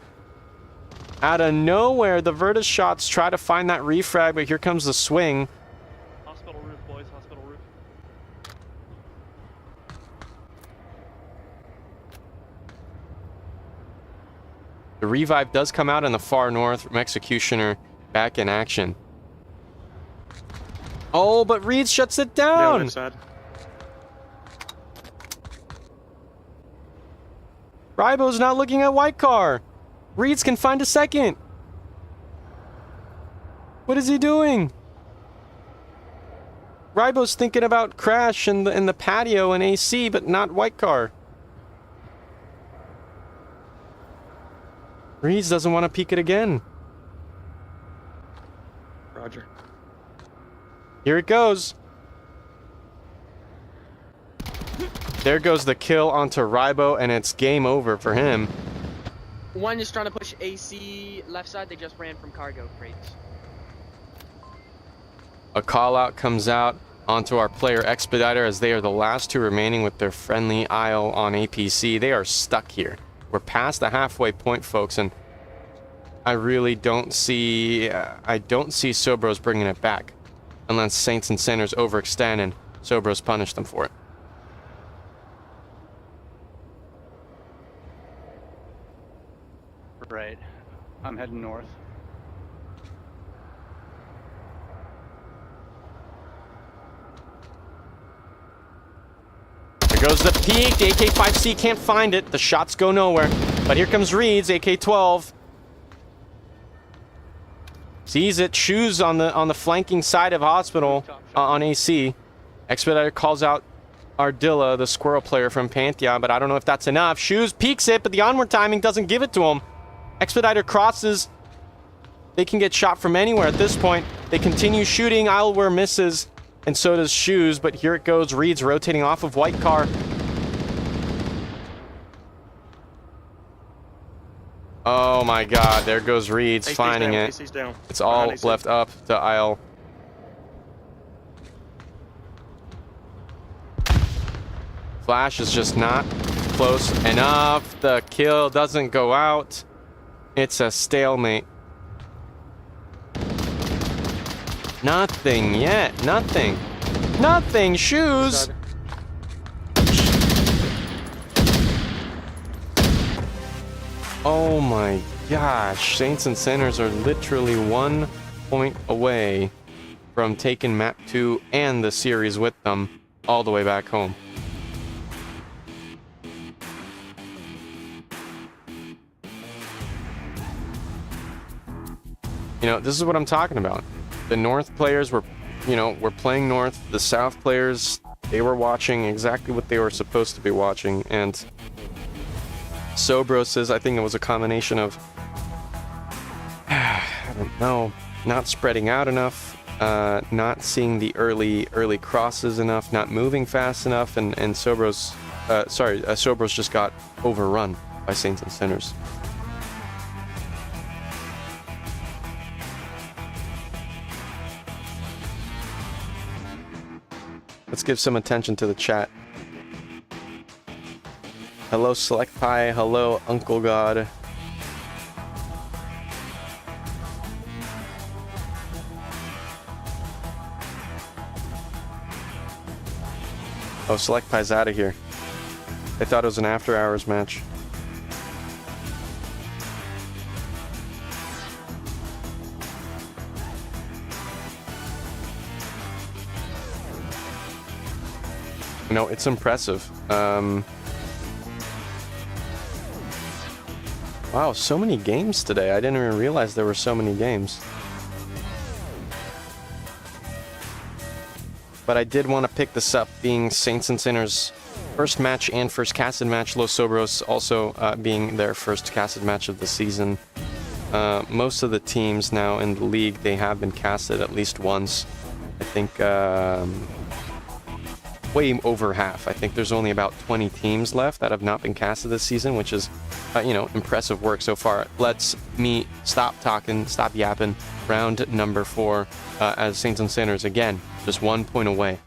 out of nowhere. The Virtus shots try to find that refrag, but here comes the swing. Hospital roof, boys. Hospital roof. The revive does come out in the far north from Executioner back in action. Oh, but Reed shuts it down. Rybo's not looking at white car. Reeds can find a second. What is he doing? Rybo's thinking about Crash in the patio and AC, but not white car. Reeds doesn't want to peek it again. Roger. Here it goes. There goes the kill onto Rybo, and it's game over for him. One is trying to push AC left side. They just ran from cargo crates. A call out comes out onto our player Expediter as they are the last two remaining with their friendly aisle on APC. They are stuck here. We're past the halfway point, folks, and I really don't see Sobros bringing it back unless Saints and Sinners overextend and Sobros punish them for it. Right. I'm heading north. There goes the peak. The AK-5C can't find it. The shots go nowhere. But here comes Reed's AK-12. Sees it. Shoes on the flanking side of Hospital on AC. Expediter calls out Ardilla, the squirrel player from Pantheon, but I don't know if that's enough. Shoes peeks it, but the onward timing doesn't give it to him. Expediter crosses. They can get shot from anywhere at this point. They continue shooting. Isleware misses, and so does Shoes, but here it goes. Reed's rotating off of white car. Oh my God, there goes Reed's finding it. It's all left up to Isle. Flash is just not close enough. The kill doesn't go out. It's a stalemate. Nothing yet. Nothing. Nothing. Shoes. Oh my gosh. Saints and Sinners are literally 1 point away from taking map 2 and the series with them all the way back home. You know, this is what I'm talking about. The North players were playing North. The South players, they were watching exactly what they were supposed to be watching. And Sobros, I think it was a combination of, I don't know, not spreading out enough, not seeing the early crosses enough, not moving fast enough, and Sobros, Sobros just got overrun by Saints and Sinners. Let's give some attention to the chat. Hello, Select Pie. Hello, Uncle God. Oh, Select Pie's out of here. They thought it was an after-hours match. You know, it's impressive. Wow, so many games today. I didn't even realize there were so many games. But I did want to pick this up, being Saints and Sinners' first match and first casted match. Los Sobros also being their first casted match of the season. Most of the teams now in the league, they have been casted at least once. I think way over half. I think there's only about 20 teams left that have not been casted this season, which is, you know, impressive work so far. Let's me stop talking, stop yapping. Round number 4 as Saints and Sinners, again, just 1 point away.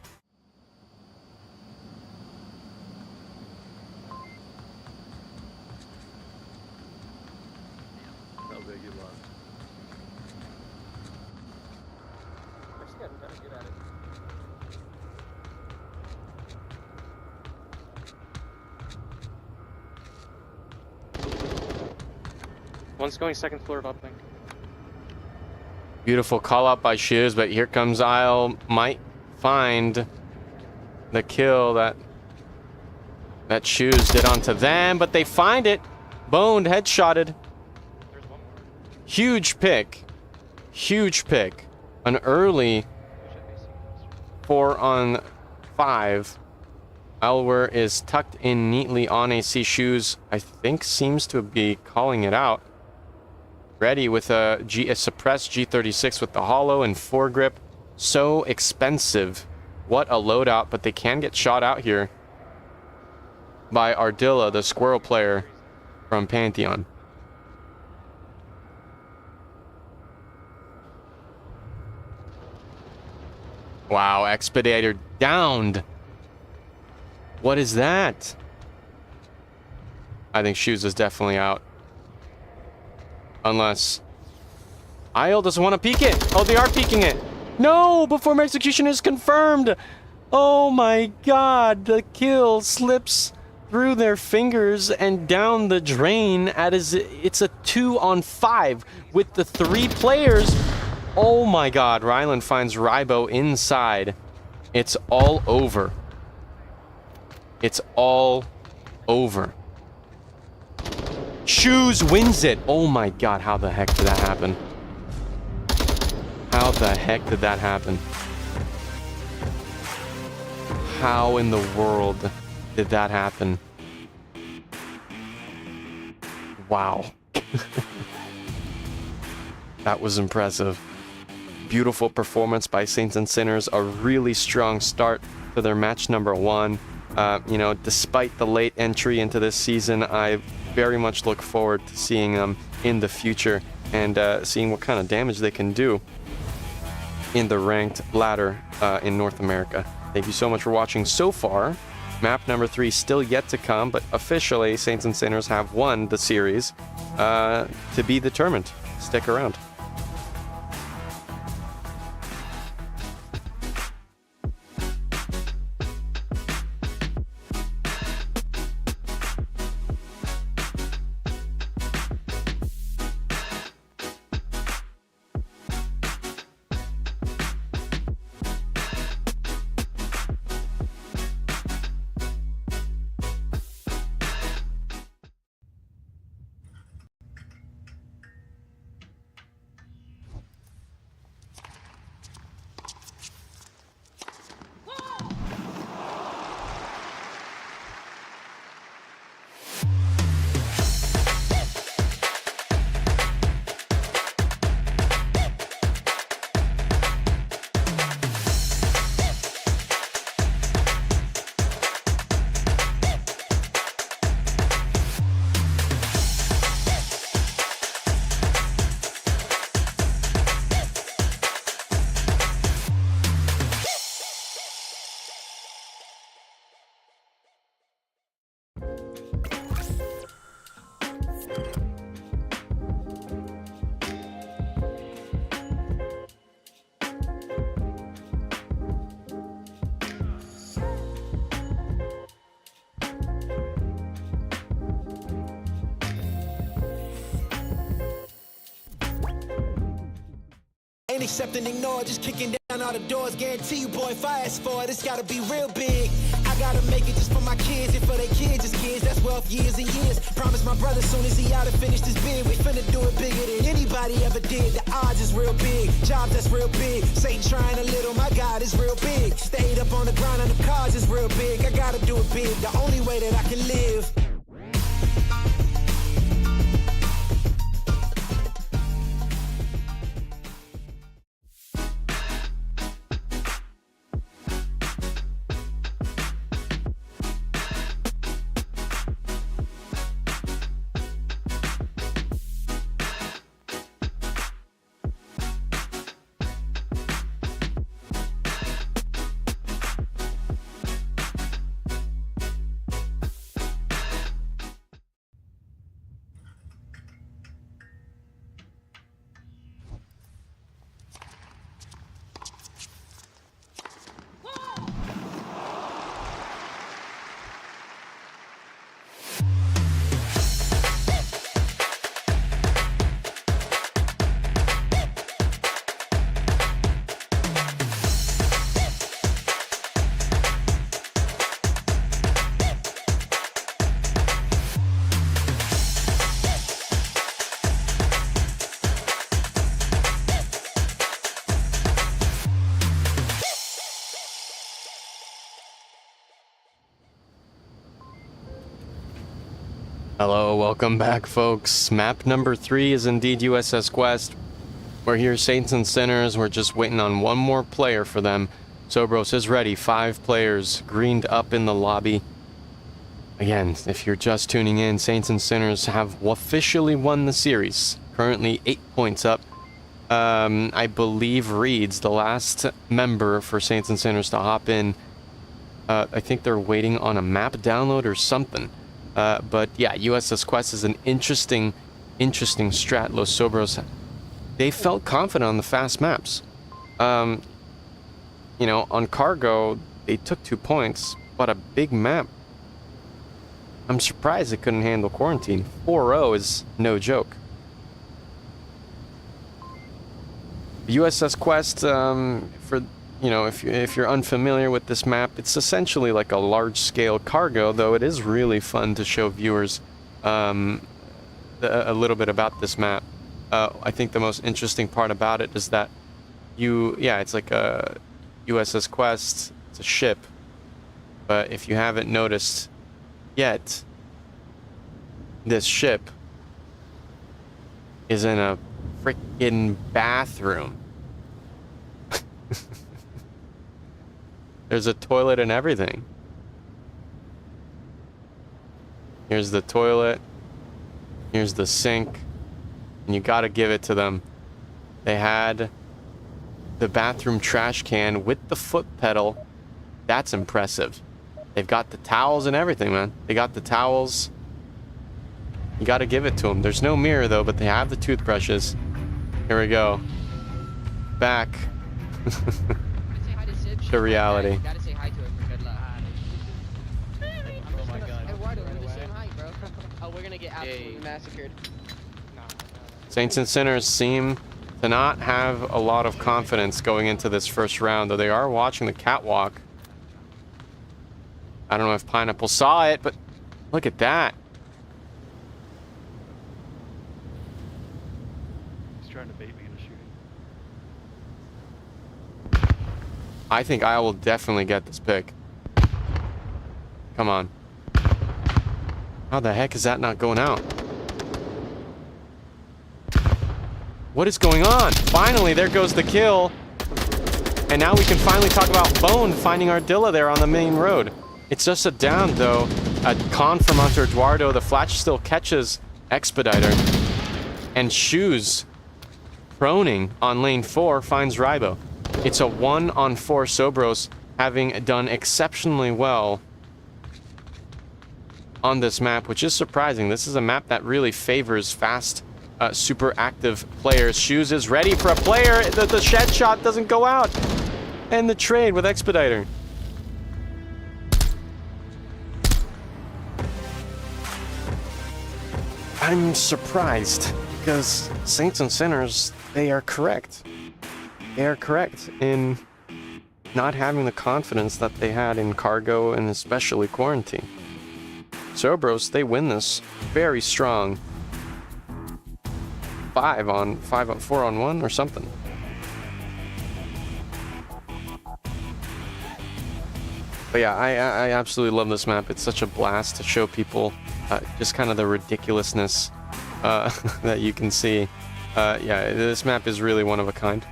One's going second floor of uplink. Beautiful call out by Shoes, but here comes Isle. Might find the kill that Shoes did onto them, but they find it. Boned, headshotted. There's one more. Huge pick. Huge pick. An early 4-on-5. Elwer is tucked in neatly on AC. Shoes, I think, seems to be calling it out. Ready with a suppressed G36 with the hollow and foregrip. So expensive. What a loadout, but they can get shot out here by Ardilla, the squirrel player from Pantheon. Wow, Expeditor downed. What is that? I think Shoes is definitely out. Unless Isle doesn't want to peek it. Oh, they are peeking it. No, before my execution is confirmed. Oh my god, the kill slips through their fingers and down the drain. It's a 2-on-5 with the 3 players. Oh my god, Ryland finds Rybo inside. It's all over. It's all over. Shoes wins it. Oh my god, how the heck did that happen? How the heck did that happen? How in the world did that happen? Wow. That was impressive. Beautiful performance by Saints and Sinners. A really strong start to their match number 1. You know, despite the late entry into this season, I very much look forward to seeing them in the future and seeing what kind of damage they can do in the ranked ladder in North America. Thank you so much for watching so far. Map number 3 still yet to come, but officially Saints and Sinners have won the series to be determined. Stick around. Ain't accepting, ignore, just kicking down all the doors. Guarantee you, boy, fast forward, it's gotta be real big. I gotta make it just for my kids and for their kids' kids. That's wealth years and years. Promise my brother soon as he out and finish this bid, we finna do it bigger than anybody ever did. The odds is real big, jobs that's real big. Satan trying a little, my God is real big. Stayed up on the grind on the cars is real big. I gotta do it big, the only way that I can live. Hello, welcome back, folks. Map number 3 is indeed USS Quest. We're here, Saints and Sinners. We're just waiting on one more player for them. Sobros is ready. 5 players greened up in the lobby. Again, if you're just tuning in, Saints and Sinners have officially won the series. Currently 8 points up. I believe Reed's the last member for Saints and Sinners to hop in. I think they're waiting on a map download or something. But yeah, USS Quest is an interesting strat. Los Sobros, they felt confident on the fast maps. You know, on cargo, they took 2 points, but a big map. I'm surprised it couldn't handle quarantine. 4-0 is no joke. USS Quest, for you know, if you're unfamiliar with this map, it's essentially like a large-scale cargo, though it is really fun to show viewers a little bit about this map. I think the most interesting part about it is that it's like a USS Quest, it's a ship, but if you haven't noticed yet, this ship is in a freaking bathroom. There's a toilet and everything. Here's the toilet. Here's the sink. And you gotta give it to them. They had the bathroom trash can with the foot pedal. That's impressive. They've got the towels and everything, man. They got the towels. You gotta give it to them. There's no mirror, though, but they have the toothbrushes. Here we go. Back. To reality. Gotta say hi to her for good luck. Oh my god. Eduardo, we're the same height, bro. Oh, we're gonna get absolutely massacred. Saints and Sinners seem to not have a lot of confidence going into this first round, though they are watching the catwalk. I don't know if Pineapple saw it, but look at that. He's trying to bait me into shooting. I think I will definitely get this pick. Come on. How the heck is that not going out? What is going on? Finally, there goes the kill. And now we can finally talk about Bone finding Ardilla there on the main road. It's just a down, though. A con from Hunter Eduardo. The flash still catches Expediter. And Shoes, proning on lane 4, finds Ribo. It's a 1-on-4 Sobros, having done exceptionally well on this map, which is surprising. This is a map that really favors fast, super active players. Shoes is ready for a player. The shed shot doesn't go out. And the trade with Expediter. I'm surprised, because Saints and Sinners, they are correct. they're correct in not having the confidence that they had in cargo and especially quarantine. Sobros, they win this very strong. 4 on 1 or something. But yeah, I absolutely love this map. It's such a blast to show people just kind of the ridiculousness that you can see. Yeah, this map is really one of a kind.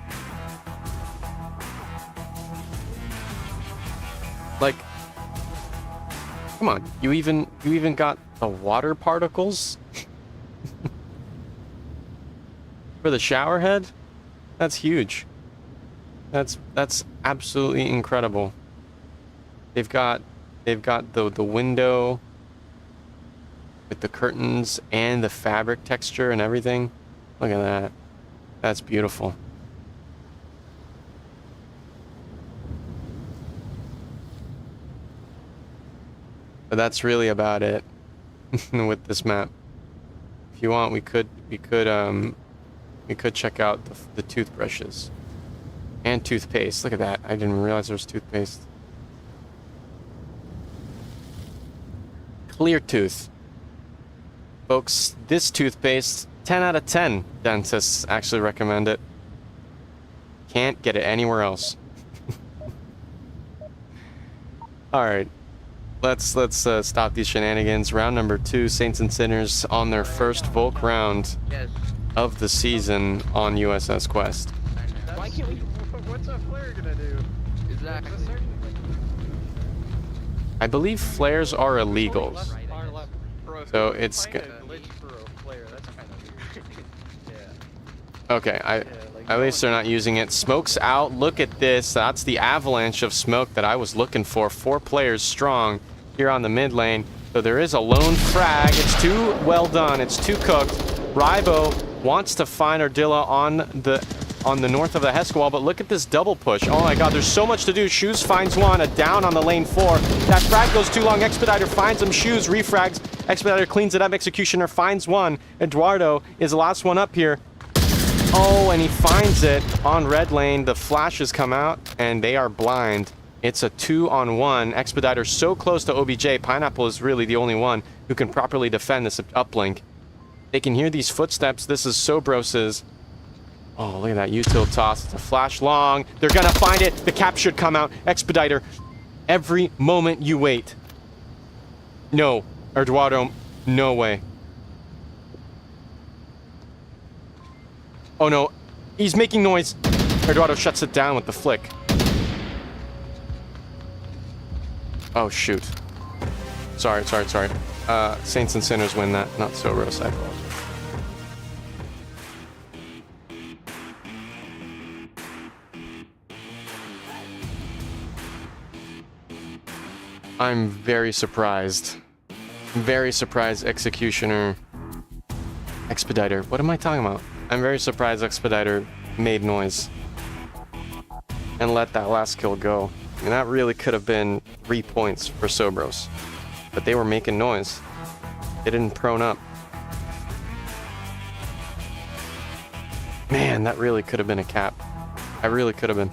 Like, come on, you even got the water particles for the shower head? That's huge. That's absolutely incredible. They've got the window with the curtains and the fabric texture and everything. Look at that. That's beautiful. But that's really about it with this map. If you want, we could check out the toothbrushes and toothpaste. Look at that. I didn't realize there was toothpaste. Clear tooth. Folks, this toothpaste, 10 out of 10 dentists actually recommend it. Can't get it anywhere else. Alright. Let's stop these shenanigans. Round number 2, Saints and Sinners on their first Volk round of the season on USS Quest. Why can't we? What's a flare gonna do? Exactly. I believe flares are illegals. So it's okay. At least they're not using it. Smoke's out. Look at this. That's the avalanche of smoke that I was looking for. 4 players strong here on the mid lane. So there is a lone frag. It's too well done. It's too cooked. Ribo wants to find Ardilla on the north of the Hesk wall, but look at this double push. Oh my god, there's so much to do. Shoes finds one. A down on the lane 4. That frag goes too long. Expediter finds him. Shoes refrags. Expediter cleans it up. Executioner finds one. Eduardo is the last one up here. Oh, and he finds it on red lane. The flashes come out, and they are blind. It's a 2-on-1. Expediter so close to OBJ. Pineapple is really the only one who can properly defend this uplink. They can hear these footsteps. This is Sobros's. Oh, look at that util toss. It's a flash long. They're gonna find it. The cap should come out. Expediter, every moment you wait. No, Eduardo, no way. Oh no, he's making noise. Eduardo shuts it down with the flick. Oh shoot. Sorry. Saints and Sinners win that, not Sobros, I apologize. I'm very surprised. Very surprised Executioner... Expediter. What am I talking about? I'm very surprised Expediter made noise. And let that last kill go. I mean, that really could have been 3 points for Sobros. But they were making noise. They didn't prone up. Man, that really could have been a cap. I really could have been.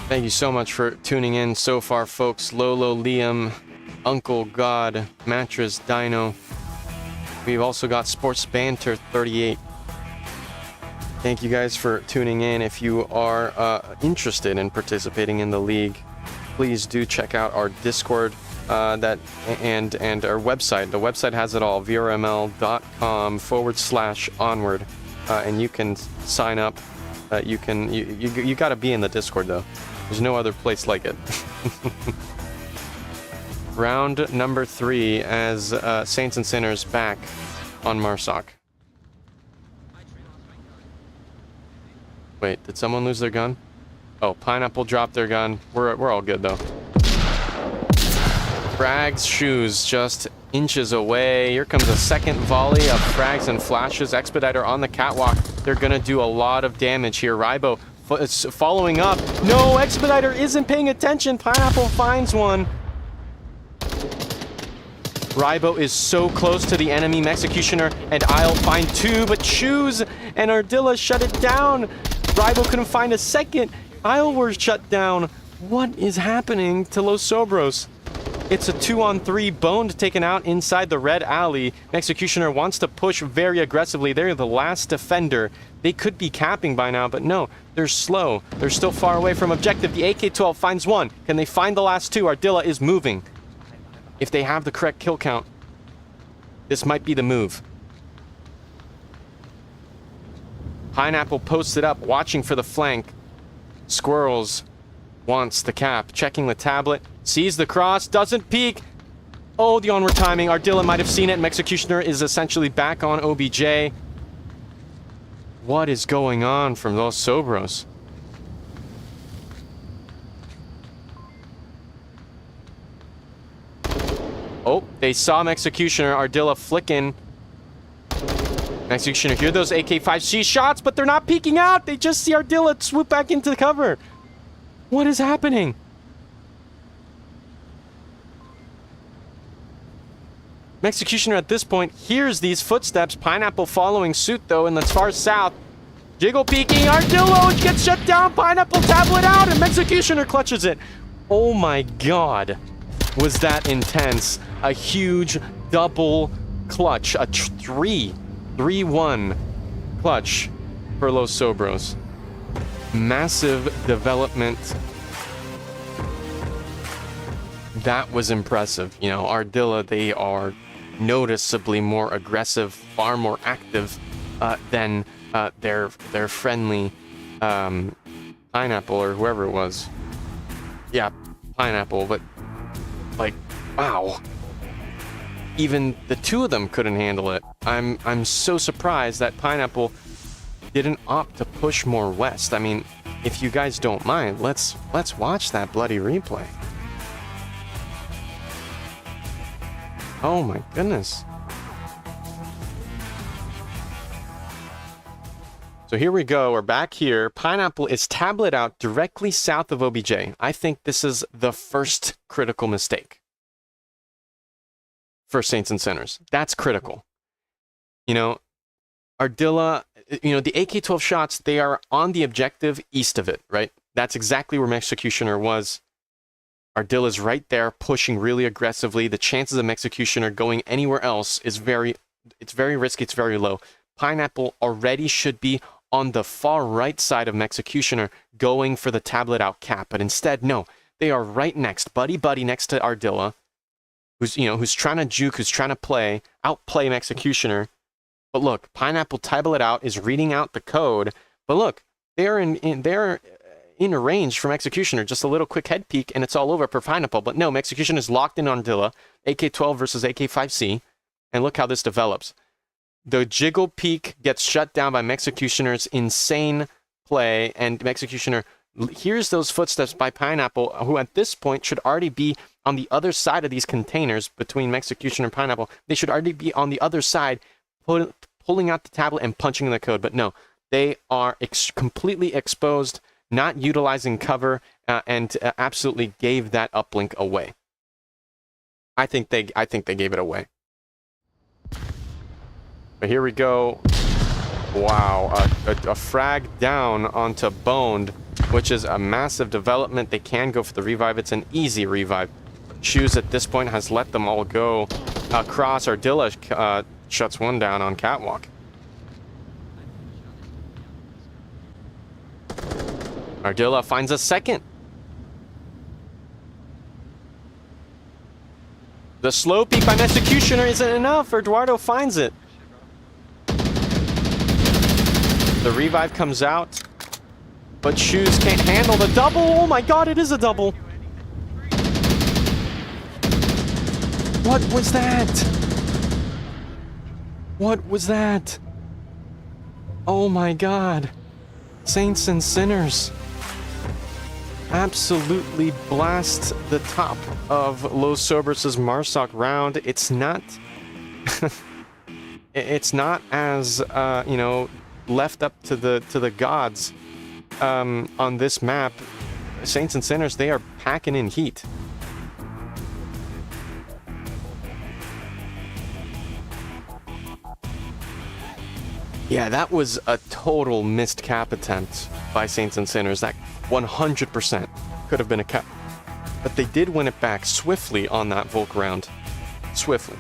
Thank you so much for tuning in so far, folks. Lolo, Liam, Uncle God, Mattress, Dino. We've also got Sports Banter 38. Thank you guys for tuning in. If you are interested in participating in the league, please do check out our Discord and our website. The website has it all, vrml.com/onward, and you can sign up. You got to be in the Discord though. There's no other place like it. Round number 3 as Saints and Sinners back on Marsoc. Wait, did someone lose their gun? Oh, Pineapple dropped their gun. We're all good though. Frag's shoes just inches away. Here comes a second volley of frags and flashes. Expediter on the catwalk. They're gonna do a lot of damage here. Ribo It's following up. No, Expediter isn't paying attention. Pineapple finds one. Ribo is so close to the enemy. Executioner and I'll find two, but Shoes and Ardilla shut it down. Ribo couldn't find a second. Isle were shut down. What is happening to Los Sobros? It's a 2-on-3. Boned taken out inside the red alley. Executioner wants to push very aggressively. They're the last defender. They could be capping by now, but no. They're slow. They're still far away from objective. The AK-12 finds one. Can they find the last two? Ardilla is moving. If they have the correct kill count, this might be the move. Pineapple posted up, watching for the flank. Squirrels wants the cap. Checking the tablet. Sees the cross. Doesn't peek. Oh, the onward timing. Ardilla might have seen it. Executioner is essentially back on OBJ. What is going on from Los Sobros? Oh, they saw Executioner. Ardilla flicking. Executioner hear those AK-5C shots, but they're not peeking out. They just see Ardilla swoop back into the cover. What is happening? Executioner at this point hears these footsteps. Pineapple following suit though in the far south. Jiggle peeking. Ardilla gets shut down. Pineapple tablet out and Executioner clutches it. Oh my god. Was that intense? A huge double clutch. A 3-1 clutch for Los Sobros. Massive development. That was impressive. You know, Ardilla, they are noticeably more aggressive, far more active than their friendly Pineapple or whoever it was. Yeah, Pineapple, but like, wow. Even the two of them couldn't handle it. I'm so surprised that Pineapple didn't opt to push more west. I mean, if you guys don't mind, let's watch that bloody replay. Oh my goodness. So here we go. We're back here. Pineapple is tablet out directly south of OBJ. I think this is the first critical mistake for SaintsNSinners. That's critical. You know, Ardilla, you know, the AK-12 shots, they are on the objective east of it, right? That's exactly where Executioner was. Ardilla's right there, pushing really aggressively. The chances of Executioner going anywhere else is very risky, it's very low. Pineapple already should be on the far right side of Executioner, going for the tablet out cap, but instead, no. They are right next, buddy next to Ardilla, who's trying to juke, who's trying to outplay Executioner. But look, Pineapple tablet out is reading out the code. But look, they're in range from Executioner. Just a little quick head peek, and it's all over for Pineapple. But no, Executioner is locked in on Ardilla. AK-12 versus AK-5C. And look how this develops. The jiggle peek gets shut down by Executioner's insane play, and Executioner hears those footsteps by Pineapple, who at this point should already be on the other side of these containers between Executioner and Pineapple. They should already be on the other side, pulling out the tablet and punching in the code. But no, they are completely exposed, not utilizing cover, and absolutely gave that uplink away. I think they gave it away. But here we go. Wow, a frag down onto Boned, which is a massive development. They can go for the revive. It's an easy revive. Shoes at this point has let them all go across. Ardilla shuts one down on Catwalk. Ardilla finds a second. The slow peek by Executioner isn't enough. Eduardo finds it. The revive comes out, but Shoes can't handle the double. Oh my god, it is a double. What was that? What was that? Oh my god. SaintsNSinners absolutely blast the top of Los Sobros' Marsoc round. It's not it's not as you know, left up to the gods on this map, Saints and Sinners, they are packing in heat. Yeah, that was a total missed cap attempt by Saints and Sinners. That 100% could have been a cap. But they did win it back swiftly on that Volk round. Swiftly.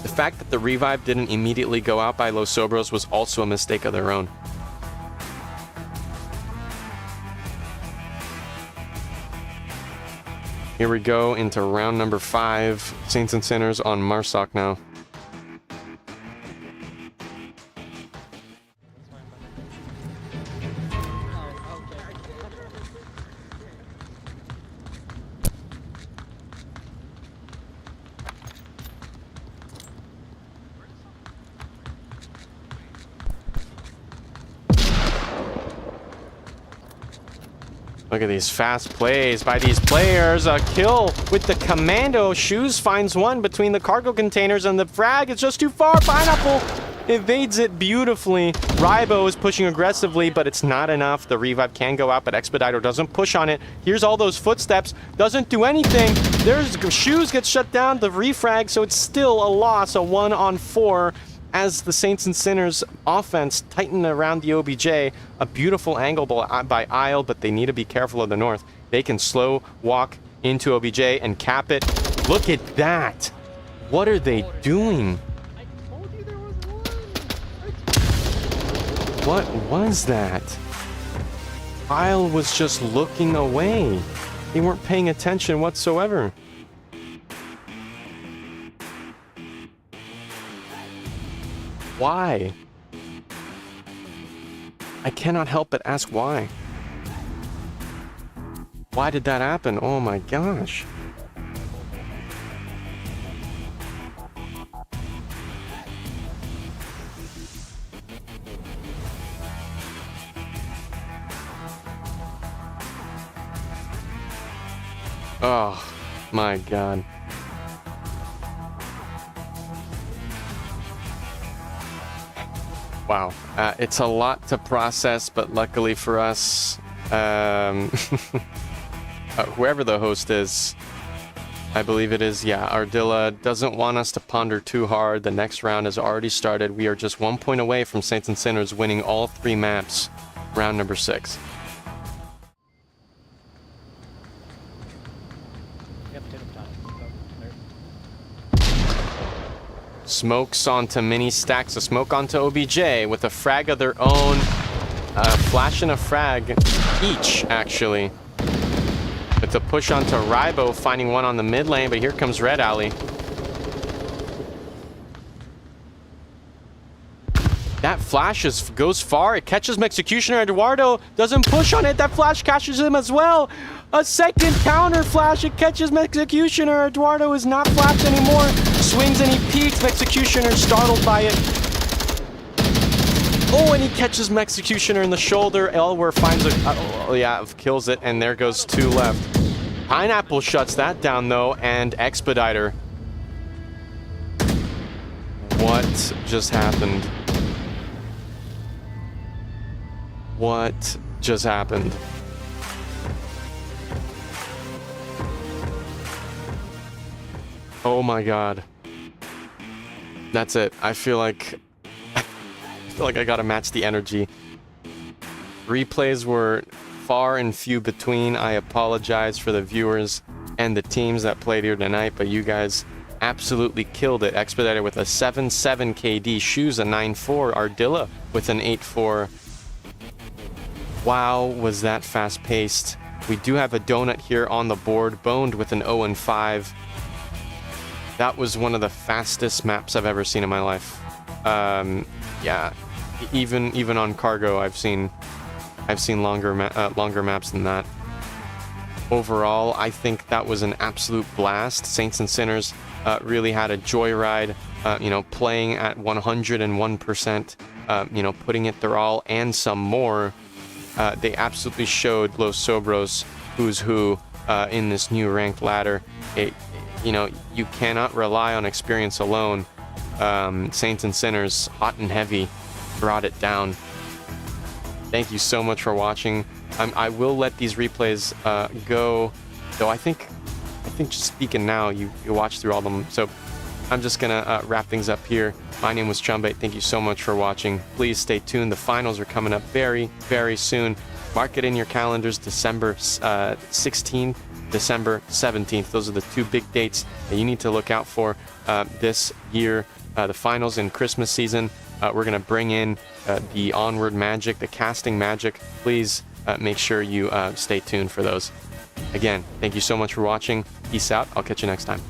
The fact that the revive didn't immediately go out by Los Sobros was also a mistake of their own. Here we go into round number 5. Saints and Sinners on Marsoc now. Look at these fast plays by these players. A kill with the commando. Shoes finds one between the cargo containers, and the frag is just too far. Pineapple evades it beautifully. Ribo is pushing aggressively, but it's not enough. The revive can go out, but Expediter doesn't push on it. Here's all those footsteps. Doesn't do anything. There's Shoes gets shut down. The refrag, so it's still a loss. A 1-on-4. As the Saints and Sinners offense tighten around the OBJ. A beautiful angle by Isle, but they need to be careful of the north. They can slow walk into OBJ and cap it. Look at that. What are they doing? I told you there was one. What was that? Isle was just looking away. They weren't paying attention whatsoever. Why? I cannot help but ask why. Why did that happen? Oh my gosh. Oh my god. Wow, it's a lot to process, but luckily for us, whoever the host is, I believe it is, yeah, Ardilla doesn't want us to ponder too hard. The next round has already started. We are just 1 point away from Saints and Sinners winning all 3 maps, round number 6. Smokes onto Mini, stacks of smoke onto OBJ with a frag of their own. Flash and a frag each, actually. It's a push onto Ribo, finding one on the mid lane, but here comes Red Alley. That flash goes far. It catches Executioner. Eduardo doesn't push on it. That flash catches him as well. A second counter flash. It catches Executioner. Eduardo is not flashed anymore. Swings and he peeks. Executioner startled by it. Oh, and he catches Executioner in the shoulder. Elwer finds kills it, and there goes 2 left. Pineapple shuts that down though, and Expediter. What just happened? What just happened? Oh my god. That's it. I feel like I gotta match the energy. Replays were far and few between. I apologize for the viewers and the teams that played here tonight, but you guys absolutely killed it. Expediter with a 7-7 KD, Shoes a 9-4, Ardilla with an 8-4. Wow, was that fast-paced. We do have a donut here on the board, Boned with an 0-5. That was one of the fastest maps I've ever seen in my life. Yeah, even on cargo, I've seen longer maps than that. Overall, I think that was an absolute blast. Saints and Sinners really had a joyride. Playing at 101%. Putting it their all and some more. They absolutely showed Los Sobros who's who in this new ranked ladder. You cannot rely on experience alone. Saints and Sinners, hot and heavy, brought it down. thank you so much for watching. I will let these replays go, though I think just speaking now, you watch through all of them. So I'm just gonna wrap things up here. My name was Chumbate. Thank you so much for watching. Please stay tuned. The finals are coming up very, very soon. Mark it in your calendars, December 16th, December 17th. Those are the two big dates that you need to look out for this year. The finals in Christmas season. We're going to bring in the Onward magic, the casting magic. Please make sure you stay tuned for those. Again, thank you so much for watching. Peace out. I'll catch you next time.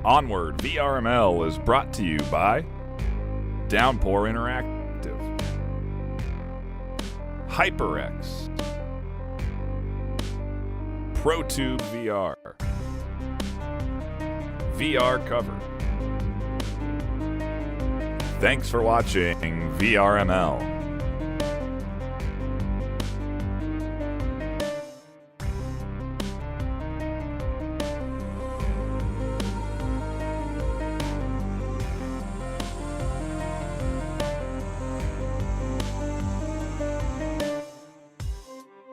Onward VRML is brought to you by Downpour Interactive, HyperX, ProTube VR, VR Cover. Thanks for watching VRML.